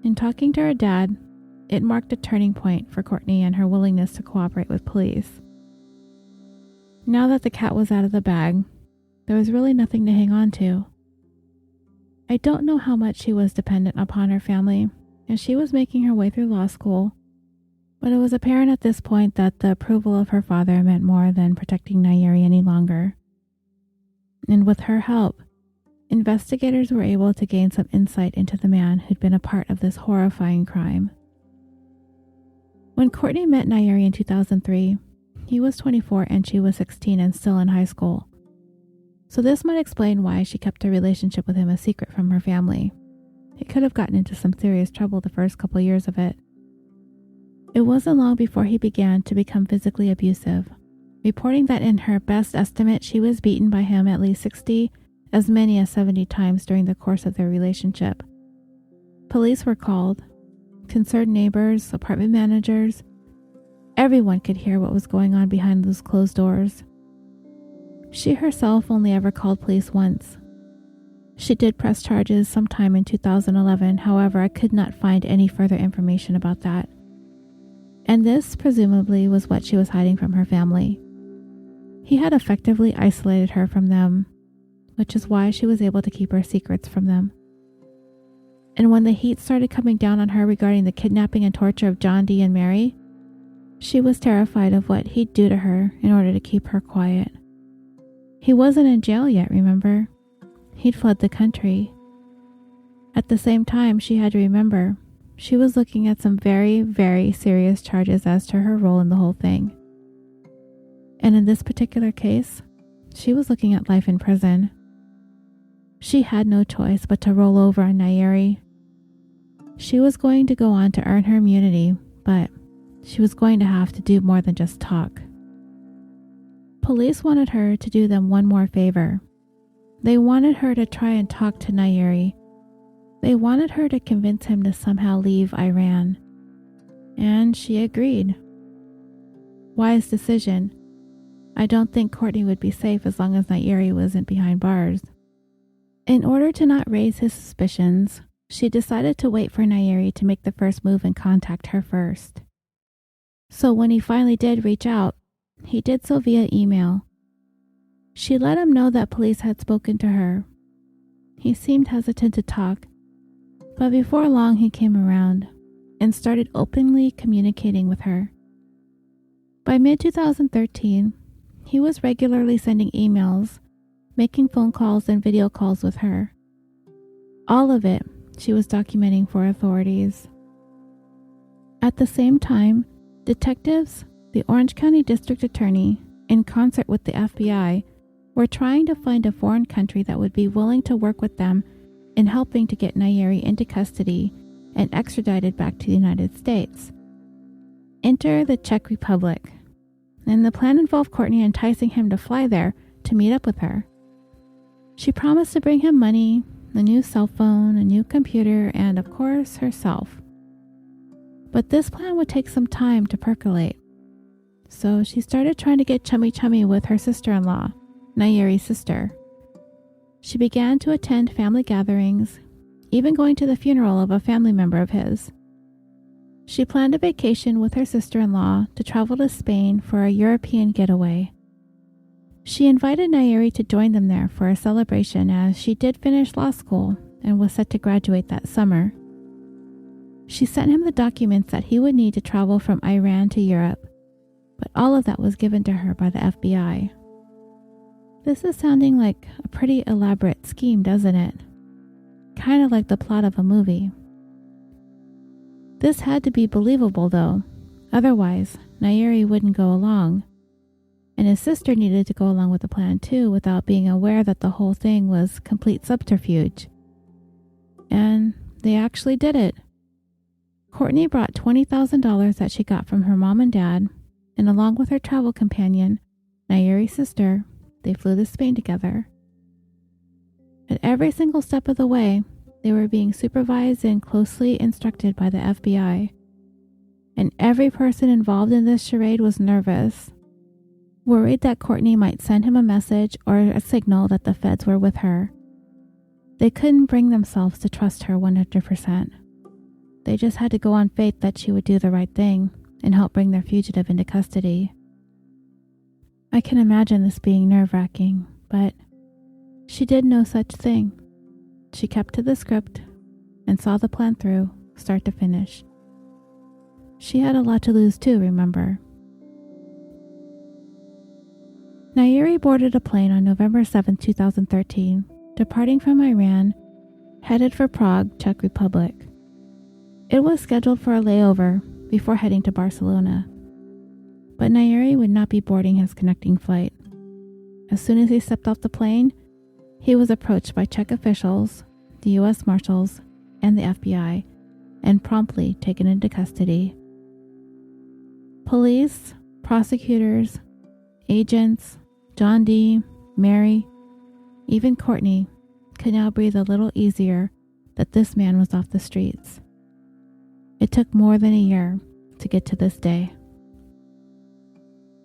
in talking to her dad, it marked a turning point for Courtney and her willingness to cooperate with police. Now that the cat was out of the bag, there was really nothing to hang on to. I don't know how much she was dependent upon her family, as she was making her way through law school, but it was apparent at this point that the approval of her father meant more than protecting Nayeri any longer. And with her help, investigators were able to gain some insight into the man who'd been a part of this horrifying crime. When Courtney met Nayeri in 2003, he was 24 and she was 16 and still in high school. So this might explain why she kept her relationship with him a secret from her family. It could have gotten into some serious trouble the first couple years of it. It wasn't long before he began to become physically abusive, reporting that in her best estimate she was beaten by him at least 60, as many as 70 times during the course of their relationship. Police were called. Concerned neighbors, apartment managers, everyone could hear what was going on behind those closed doors. She herself only ever called police once. She did press charges sometime in 2011, however, I could not find any further information about that. and this presumably was what she was hiding from her family. He had effectively isolated her from them, which is why she was able to keep her secrets from them. And when the heat started coming down on her regarding the kidnapping and torture of John D. and Mary, she was terrified of what he'd do to her in order to keep her quiet. He wasn't in jail yet, remember? He'd fled the country. At the same time, she had to remember, she was looking at some very, very serious charges as to her role in the whole thing. And in this particular case, she was looking at life in prison. She had no choice but to roll over on Nayeri. She was going to go on to earn her immunity, but she was going to have to do more than just talk. Police wanted her to do them one more favor. They wanted her to try and talk to Nayeri. They wanted her to convince him to somehow leave Iran. And she agreed. Wise decision. I don't think Courtney would be safe as long as Nayeri wasn't behind bars. In order to not raise his suspicions, she decided to wait for Nayeri to make the first move and contact her first. So when he finally did reach out, he did so via email. She let him know that police had spoken to her. He seemed hesitant to talk, but before long he came around and started openly communicating with her. By mid-2013, he was regularly sending emails, making phone calls and video calls with her. All of it she was documenting for authorities. At the same time, detectives, the Orange County District Attorney, in concert with the FBI, were trying to find a foreign country that would be willing to work with them in helping to get Nayeri into custody and extradited back to the United States. Enter the Czech Republic, and the plan involved Courtney enticing him to fly there to meet up with her. She promised to bring him money, a new cell phone, a new computer, and of course, herself. But this plan would take some time to percolate. So she started trying to get chummy with her sister-in-law, Nayeri's sister. She began to attend family gatherings, even going to the funeral of a family member of his. She planned a vacation with her sister-in-law to travel to Spain for a European getaway. She invited Nayeri to join them there for a celebration as she did finish law school and was set to graduate that summer. She sent him the documents that he would need to travel from Iran to Europe, but all of that was given to her by the FBI. This is sounding like a pretty elaborate scheme, doesn't it? Kind of like the plot of a movie. This had to be believable, though. Otherwise, Nayeri wouldn't go along. And his sister needed to go along with the plan too without being aware that the whole thing was complete subterfuge. And they actually did it. Courtney brought $20,000 that she got from her mom and dad, and along with her travel companion, Nayeri's sister, they flew to Spain together. At every single step of the way, they were being supervised and closely instructed by the FBI. And every person involved in this charade was nervous, worried that Courtney might send him a message or a signal that the feds were with her. They couldn't bring themselves to trust her 100%. They just had to go on faith that she would do the right thing and help bring their fugitive into custody. I can imagine this being nerve-wracking, but she did no such thing. She kept to the script and saw the plan through, start to finish. She had a lot to lose too, remember. Nayeri boarded a plane on November 7, 2013, departing from Iran, headed for Prague, Czech Republic. It was scheduled for a layover before heading to Barcelona. But Nayeri would not be boarding his connecting flight. As soon as he stepped off the plane, he was approached by Czech officials, the U.S. Marshals, and the FBI, and promptly taken into custody. Police, prosecutors, agents, John D., Mary, even Courtney could now breathe a little easier that this man was off the streets. It took more than a year to get to this day.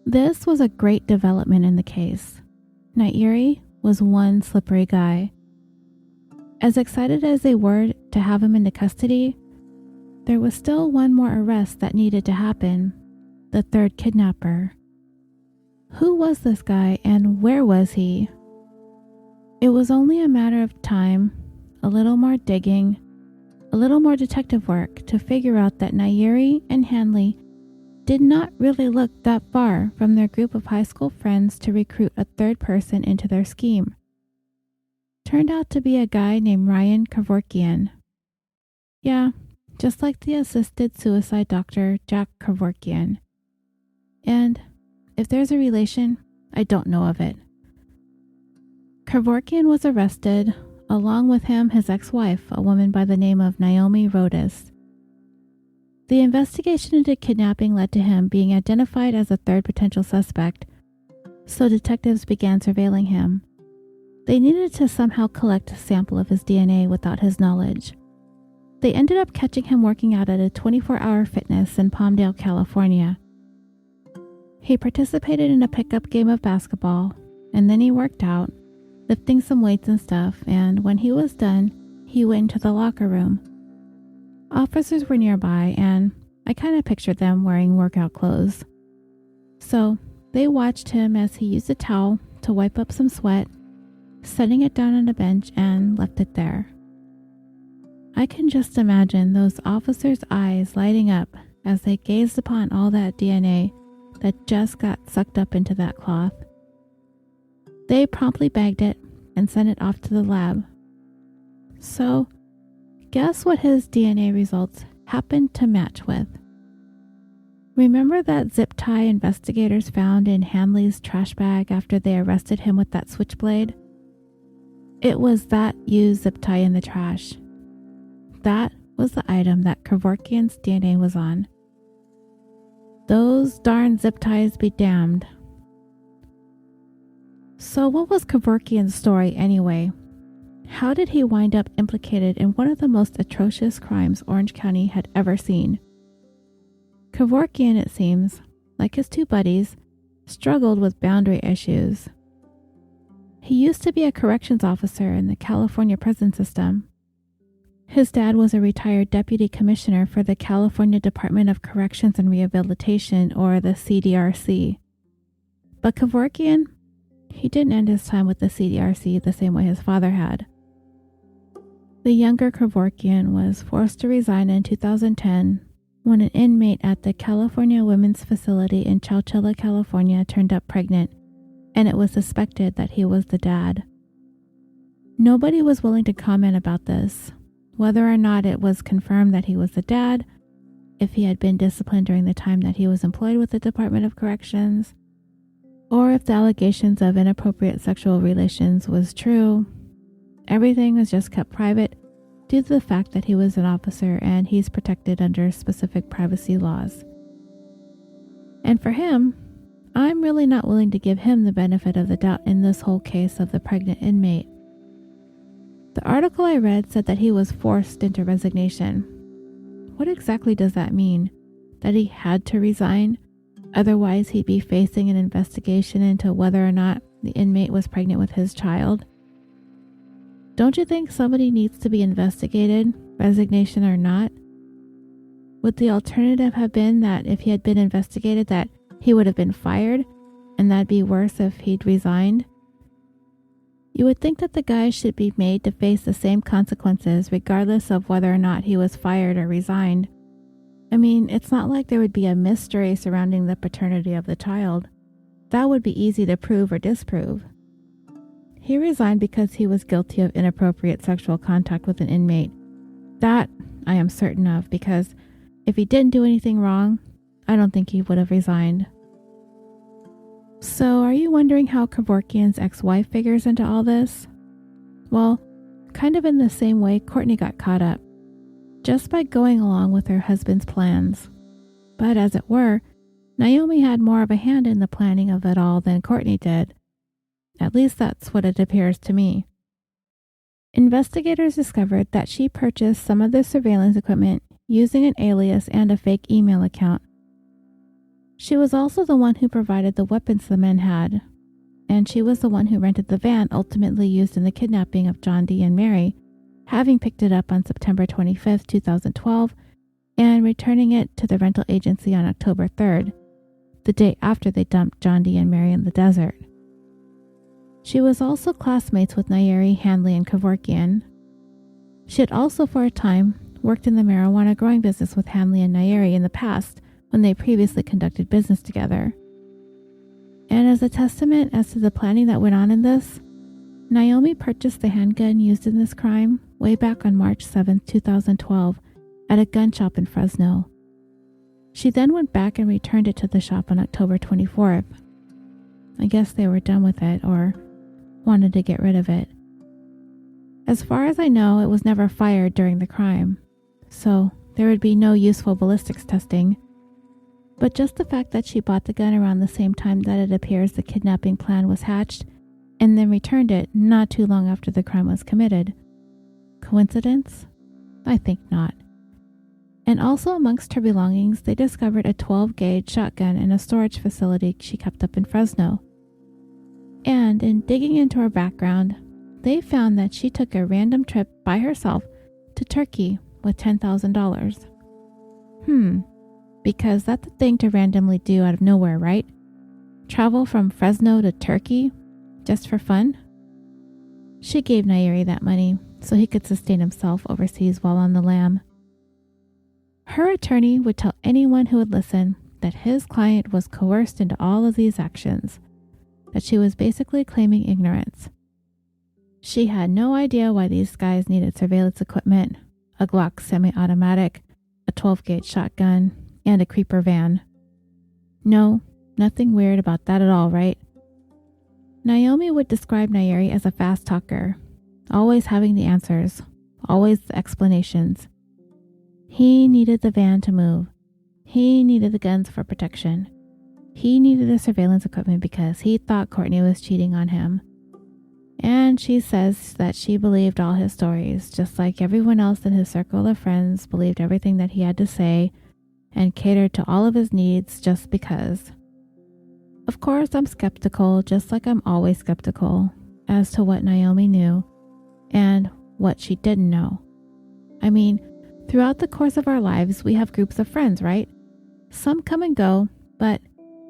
This was a great development in the case. Nayeri was one slippery guy. As excited as they were to have him into custody, there was still one more arrest that needed to happen, the third kidnapper. Who was this guy and where was he? It was only a matter of time, a little more digging, a little more detective work to figure out that Nayeri and Handley did not really look that far from their group of high school friends to recruit a third person into their scheme. Turned out to be a guy named Ryan Kevorkian. Yeah, just like the assisted suicide doctor Jack Kevorkian. And if there's a relation, I don't know of it. Kevorkian was arrested, along with him his ex-wife, a woman by the name of Naomi Rodas. The investigation into kidnapping led to him being identified as a third potential suspect, so detectives began surveilling him. They needed to somehow collect a sample of his DNA without his knowledge. They ended up catching him working out at a 24-hour fitness in Palmdale, California. He participated in a pickup game of basketball, and then he worked out, lifting some weights and stuff, and when he was done, he went into the locker room. Officers were nearby, and I kind of pictured them wearing workout clothes. So they watched him as he used a towel to wipe up some sweat, setting it down on a bench, and left it there. I can just imagine those officers' eyes lighting up as they gazed upon all that DNA that just got sucked up into that cloth. They promptly bagged it and sent it off to the lab. So, guess what his DNA results happened to match with? Remember that zip tie investigators found in Handley's trash bag after they arrested him with that switchblade? It was that used zip tie in the trash. That was the item that Kevorkian's DNA was on. Those darn zip ties be damned. So what was Kevorkian's story anyway? How did he wind up implicated in one of the most atrocious crimes Orange County had ever seen? Kevorkian, it seems, like his two buddies, struggled with boundary issues. He used to be a corrections officer in the California prison system. His dad was a retired deputy commissioner for the California Department of Corrections and Rehabilitation, or the CDRC. But Kevorkian, he didn't end his time with the CDRC the same way his father had. The younger Kevorkian was forced to resign in 2010 when an inmate at the California Women's Facility in Chowchilla, California turned up pregnant, and it was suspected that he was the dad. Nobody was willing to comment about this, whether or not it was confirmed that he was the dad, if he had been disciplined during the time that he was employed with the Department of Corrections, or if the allegations of inappropriate sexual relations was true. Everything was just kept private due to the fact that he was an officer and he's protected under specific privacy laws. And for him, I'm really not willing to give him the benefit of the doubt in this whole case of the pregnant inmate. The article I read said that he was forced into resignation. What exactly does that mean? That he had to resign? Otherwise, he'd be facing an investigation into whether or not the inmate was pregnant with his child? Don't you think somebody needs to be investigated, resignation or not? Would the alternative have been that if he had been investigated that he would have been fired, and that'd be worse if he'd resigned? You would think that the guy should be made to face the same consequences regardless of whether or not he was fired or resigned. I mean, it's not like there would be a mystery surrounding the paternity of the child. That would be easy to prove or disprove. He resigned because he was guilty of inappropriate sexual contact with an inmate. That I am certain of, because if he didn't do anything wrong, I don't think he would have resigned. So, are you wondering how Kevorkian's ex-wife figures into all this? Well, kind of in the same way Courtney got caught up, just by going along with her husband's plans. But as it were, Naomi had more of a hand in the planning of it all than Courtney did. At least that's what it appears to me. Investigators discovered that she purchased some of the surveillance equipment using an alias and a fake email account. She was also the one who provided the weapons the men had, and she was the one who rented the van ultimately used in the kidnapping of John D. and Mary, having picked it up on September 25, 2012, and returning it to the rental agency on October 3rd, the day after they dumped John D. and Mary in the desert. She was also classmates with Nayeri, Handley, and Kevorkian. She had also for a time worked in the marijuana growing business with Handley and Nayeri in the past when they previously conducted business together. And as a testament as to the planning that went on in this, Naomi purchased the handgun used in this crime way back on March 7, 2012 at a gun shop in Fresno. She then went back and returned it to the shop on October 24th. I guess they were done with it or wanted to get rid of it. As far as I know, it was never fired during the crime, so there would be no useful ballistics testing. But just the fact that she bought the gun around the same time that it appears the kidnapping plan was hatched and then returned it not too long after the crime was committed. Coincidence? I think not. And also amongst her belongings, they discovered a 12-gauge shotgun in a storage facility she kept up in Fresno. And in digging into her background, they found that she took a random trip by herself to Turkey with $10,000. Because that's a thing to randomly do out of nowhere, right? Travel from Fresno to Turkey just for fun? She gave Nayeri that money so he could sustain himself overseas while on the lam. Her attorney would tell anyone who would listen that his client was coerced into all of these actions, that she was basically claiming ignorance. She had no idea why these guys needed surveillance equipment, a Glock semi-automatic, a 12-gauge shotgun, and a creeper van. No, nothing weird about that at all, right? Naomi would describe Nayeri as a fast talker, always having the answers, always the explanations. He needed the van to move. He needed the guns for protection. He needed the surveillance equipment because he thought Courtney was cheating on him. And she says that she believed all his stories, just like everyone else in his circle of friends believed everything that he had to say and catered to all of his needs just because. Of course, I'm skeptical, just like I'm always skeptical, as to what Naomi knew and what she didn't know. I mean, throughout the course of our lives, we have groups of friends, right? Some come and go, but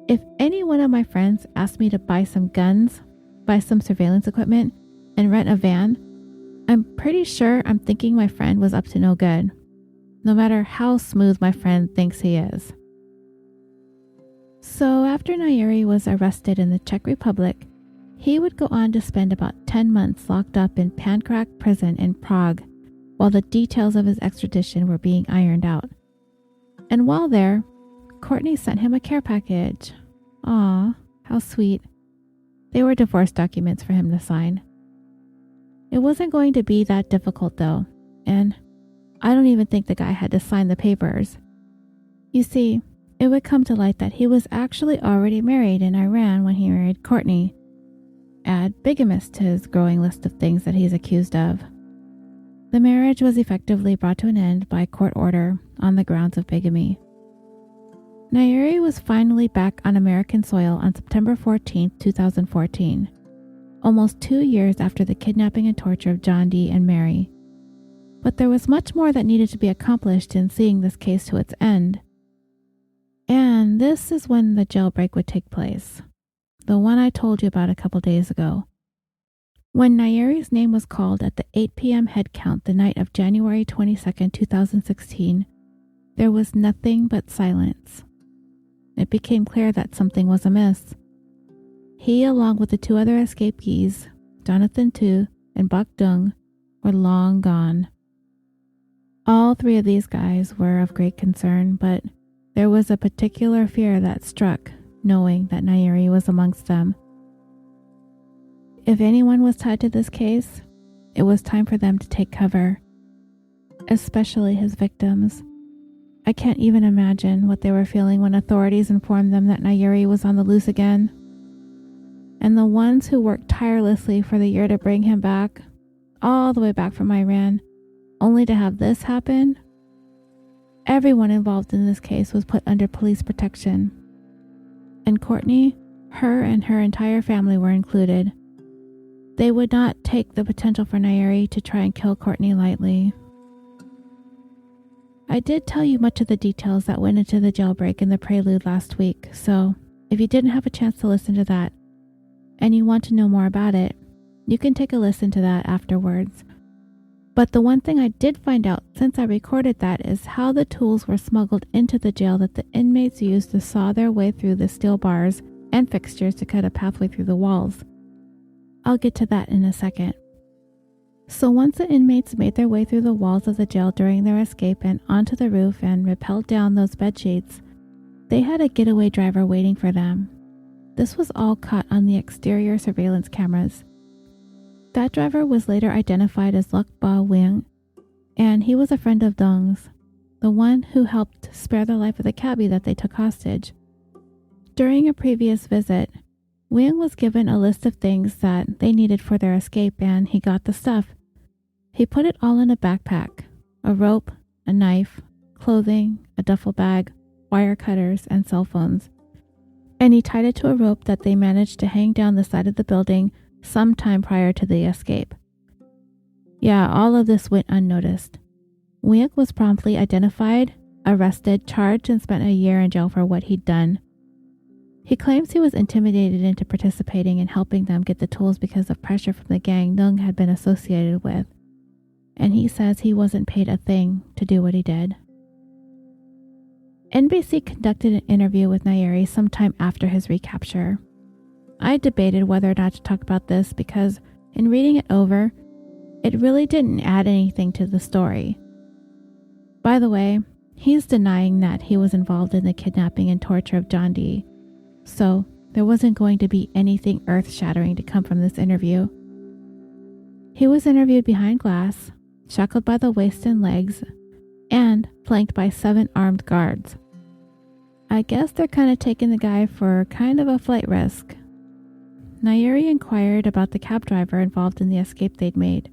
if any one of my friends asked me to buy some guns, buy some surveillance equipment, and rent a van, I'm pretty sure I'm thinking my friend was up to no good, no matter how smooth my friend thinks he is. So after Nayeri was arrested in the Czech Republic, he would go on to spend about 10 months locked up in Pankrak prison in Prague, while the details of his extradition were being ironed out. And while there, Courtney sent him a care package. Aw, how sweet. They were divorce documents for him to sign. It wasn't going to be that difficult though, and I don't even think the guy had to sign the papers. You see, it would come to light that he was actually already married in Iran when he married Courtney. Add bigamist to his growing list of things that he's accused of. The marriage was effectively brought to an end by court order on the grounds of bigamy. Nayeri was finally back on American soil on September 14, 2014, almost 2 years after the kidnapping and torture of John D. and Mary. But there was much more that needed to be accomplished in seeing this case to its end. And this is when the jailbreak would take place, the one I told you about a couple days ago. When Nayeri's name was called at the 8 p.m. head count the night of January 22, 2016, there was nothing but silence. It became clear that something was amiss. He, along with the 2 other escapees, Jonathan Tu and Bok Dung, were long gone. All 3 of these guys were of great concern, but there was a particular fear that struck, knowing that Nayeri was amongst them. If anyone was tied to this case, it was time for them to take cover, especially his victims. I can't even imagine what they were feeling when authorities informed them that Nayeri was on the loose again. And the ones who worked tirelessly for the year to bring him back, all the way back from Iran, only to have this happen? Everyone involved in this case was put under police protection. And Courtney, her and her entire family were included. They would not take the potential for Nayeri to try and kill Courtney lightly. I did tell you much of the details that went into the jailbreak in the prelude last week, so if you didn't have a chance to listen to that, and you want to know more about it, you can take a listen to that afterwards. But the one thing I did find out since I recorded that is how the tools were smuggled into the jail that the inmates used to saw their way through the steel bars and fixtures to cut a pathway through the walls. I'll get to that in a second. So once the inmates made their way through the walls of the jail during their escape and onto the roof and rappelled down those bed sheets, they had a getaway driver waiting for them. This was all caught on the exterior surveillance cameras. That driver was later identified as Luc Ba Wing, and he was a friend of Dong's, the one who helped spare the life of the cabbie that they took hostage. During a previous visit, Wing was given a list of things that they needed for their escape, and he got the stuff. He put it all in a backpack: a rope, a knife, clothing, a duffel bag, wire cutters, and cell phones. And he tied it to a rope that they managed to hang down the side of the building sometime prior to the escape. Yeah, all of this went unnoticed. Wing was promptly identified, arrested, charged, and spent a year in jail for what he'd done. He claims he was intimidated into participating in helping them get the tools because of pressure from the gang Nung had been associated with, and he says he wasn't paid a thing to do what he did. NBC conducted an interview with Nayeri sometime after his recapture. I debated whether or not to talk about this because, in reading it over, it really didn't add anything to the story. By the way, he's denying that he was involved in the kidnapping and torture of John Dee, so there wasn't going to be anything earth-shattering to come from this interview. He was interviewed behind glass, shackled by the waist and legs, and flanked by 7 armed guards. I guess they're kind of taking the guy for kind of a flight risk. Nayeri inquired about the cab driver involved in the escape they'd made.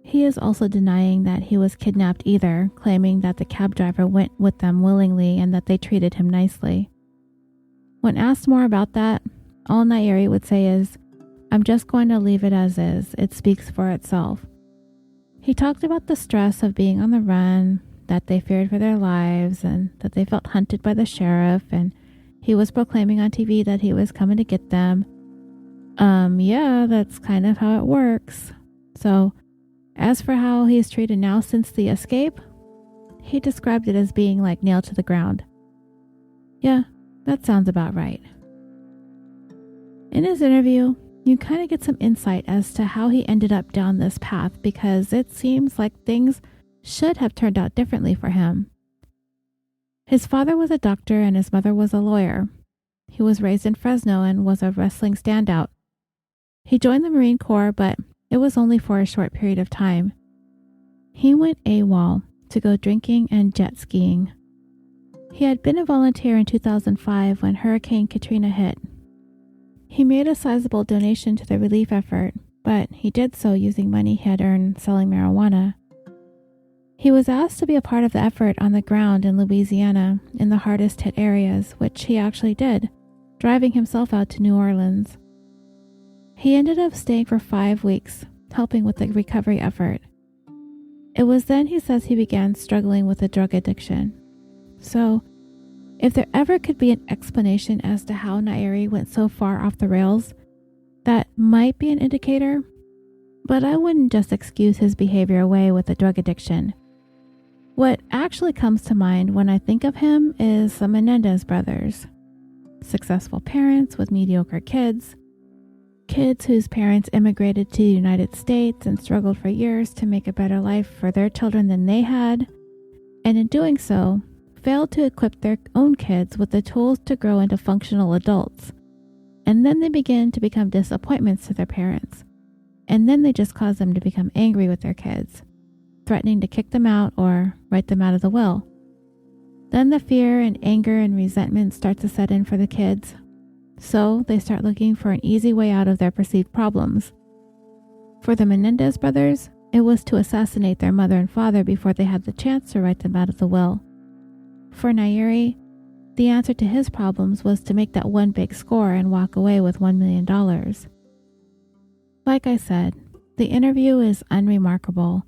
He is also denying that he was kidnapped either, claiming that the cab driver went with them willingly and that they treated him nicely. When asked more about that, all Nayeri would say is, "I'm just going to leave it as is. It speaks for itself." He talked about the stress of being on the run, that they feared for their lives, and that they felt hunted by the sheriff, and he was proclaiming on TV that he was coming to get them. Yeah, that's kind of how it works. So, as for how he's treated now since the escape, he described it as being like nailed to the ground. Yeah, that sounds about right. In his interview, you kind of get some insight as to how he ended up down this path because it seems like things should have turned out differently for him. His father was a doctor and his mother was a lawyer. He was raised in Fresno and was a wrestling standout. He joined the Marine Corps, but it was only for a short period of time. He went AWOL to go drinking and jet skiing. He had been a volunteer in 2005 when Hurricane Katrina hit. He made a sizable donation to the relief effort, but he did so using money he had earned selling marijuana. He was asked to be a part of the effort on the ground in Louisiana in the hardest hit areas, which he actually did, driving himself out to New Orleans. He ended up staying for 5 weeks, helping with the recovery effort. It was then he says he began struggling with a drug addiction. So, if there ever could be an explanation as to how Nayeri went so far off the rails, that might be an indicator, but I wouldn't just excuse his behavior away with a drug addiction. What actually comes to mind when I think of him is the Menendez brothers. Successful parents with mediocre kids whose parents immigrated to the United States and struggled for years to make a better life for their children than they had, and in doing so, failed to equip their own kids with the tools to grow into functional adults. And then they begin to become disappointments to their parents. And then they just cause them to become angry with their kids, threatening to kick them out or write them out of the will. Then the fear and anger and resentment start to set in for the kids. So they start looking for an easy way out of their perceived problems. For the Menendez brothers, it was to assassinate their mother and father before they had the chance to write them out of the will. For Nayeri, the answer to his problems was to make that one big score and walk away with $1 million. Like I said, the interview is unremarkable.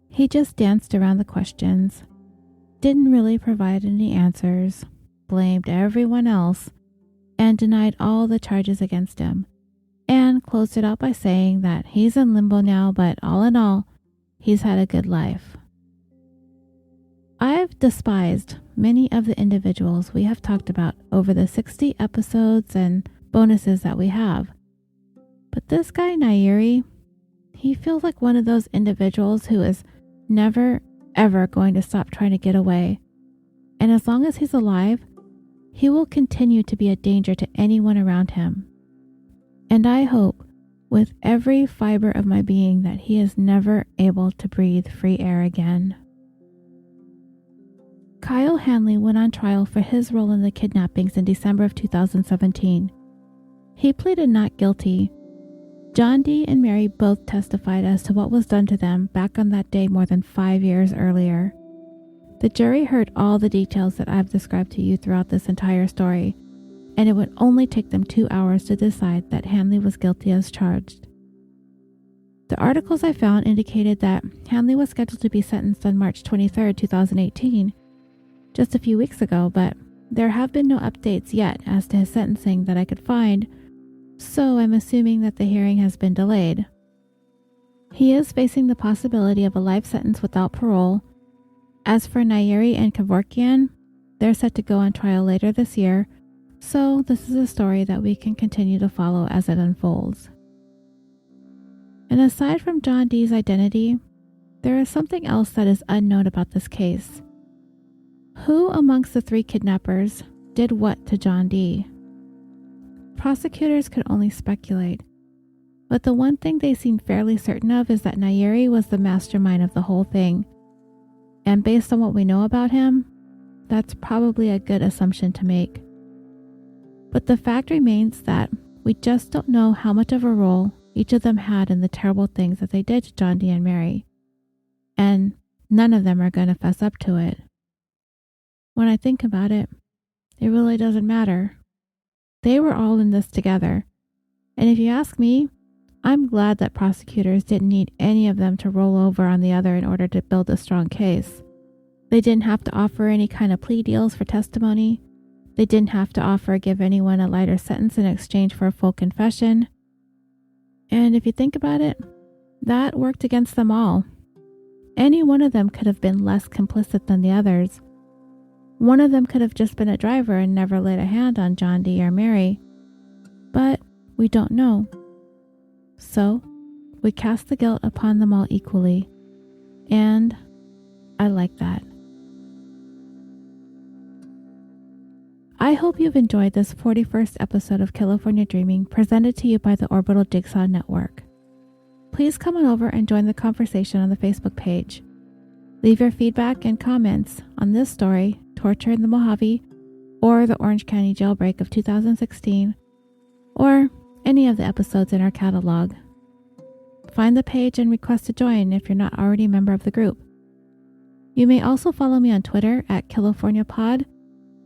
He just danced around the questions. didn't really provide any answers, blamed everyone else, and denied all the charges against him, and closed it out by saying that he's in limbo now, but all in all, he's had a good life. I've despised many of the individuals we have talked about over the 60 episodes and bonuses that we have. But this guy Nayeri, he feels like one of those individuals who is never, ever going to stop trying to get away. And as long as he's alive, he will continue to be a danger to anyone around him. And I hope with every fiber of my being that he is never able to breathe free air again. Kyle Handley went on trial for his role in the kidnappings in December of 2017. He pleaded not guilty. John D. and Mary both testified as to what was done to them back on that day more than 5 years earlier. The jury heard all the details that I've described to you throughout this entire story, and it would only take them 2 hours to decide that Handley was guilty as charged. The articles I found indicated that Handley was scheduled to be sentenced on March 23, 2018, just a few weeks ago, but there have been no updates yet as to his sentencing that I could find, so I'm assuming that the hearing has been delayed. He is facing the possibility of a life sentence without parole. As for Nayeri and Kevorkian, they're set to go on trial later this year, so this is a story that we can continue to follow as it unfolds. And aside from John D's identity, there is something else that is unknown about this case. Who amongst the 3 kidnappers did what to John D? Prosecutors could only speculate, but the one thing they seem fairly certain of is that Nayeri was the mastermind of the whole thing. And based on what we know about him, that's probably a good assumption to make. But the fact remains that we just don't know how much of a role each of them had in the terrible things that they did to John D. and Mary. And none of them are going to fess up to it. When I think about it, it really doesn't matter. They were all in this together. And if you ask me, I'm glad that prosecutors didn't need any of them to roll over on the other in order to build a strong case. They didn't have to offer any kind of plea deals for testimony. They didn't have to offer or give anyone a lighter sentence in exchange for a full confession. And if you think about it, that worked against them all. Any one of them could have been less complicit than the others. One of them could have just been a driver and never laid a hand on John D. or Mary. But we don't know. So, we cast the guilt upon them all equally. And I like that. I hope you've enjoyed this 41st episode of California Dreaming, presented to you by the Orbital Jigsaw Network. Please come on over and join the conversation on the Facebook page. Leave your feedback and comments on this story, Torture in the Mojave, or the Orange County Jailbreak of 2016, or any of the episodes in our catalog. Find the page and request to join if you're not already a member of the group. You may also follow me on Twitter at CaliforniaPod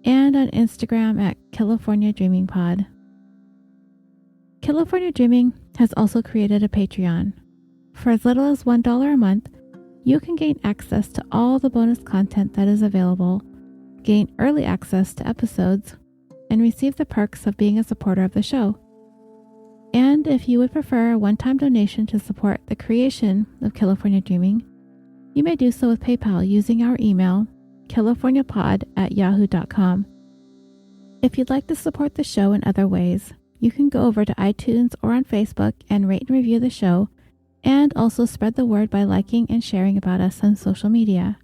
and on Instagram at CaliforniaDreamingPod. California Dreaming has also created a Patreon. For as little as $1 a month, you can gain access to all the bonus content that is available, gain early access to episodes, and receive the perks of being a supporter of the show. And if you would prefer a one-time donation to support the creation of California Dreaming, you may do so with PayPal using our email, californiapod@yahoo.com. If you'd like to support the show in other ways, you can go over to iTunes or on Facebook and rate and review the show, and also spread the word by liking and sharing about us on social media.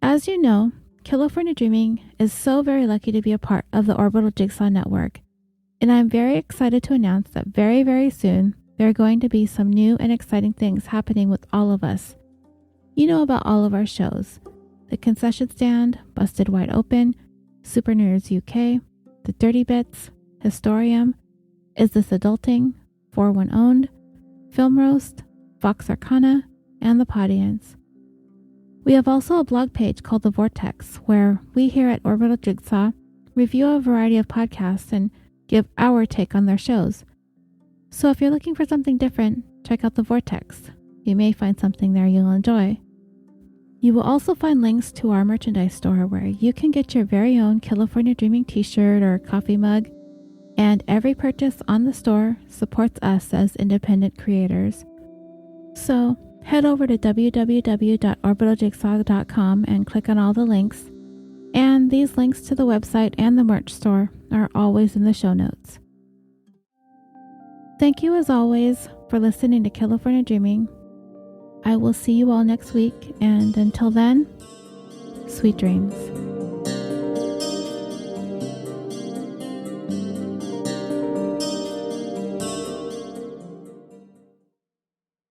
As you know, California Dreaming is so very lucky to be a part of the Orbital Jigsaw Network, and I'm very excited to announce that very, very soon there are going to be some new and exciting things happening with all of us. You know about all of our shows: The Concession Stand, Busted Wide Open, Super Nerds UK, The Dirty Bits, Historium, Is This Adulting, 41 Owned, Film Roast, Vox Arcana, and The Podience. We have also a blog page called The Vortex, where we here at Orbital Jigsaw review a variety of podcasts and give our take on their shows. So if you're looking for something different, check out The Vortex. You may find something there you'll enjoy. You will also find links to our merchandise store where you can get your very own California Dreaming t-shirt or coffee mug, and every purchase on the store supports us as independent creators. So head over to www.orbitaljigsaw.com and click on all the links, and these links to the website and the merch store are always in the show notes. Thank you as always for listening to California Dreaming. I will see you all next week, and until then, sweet dreams.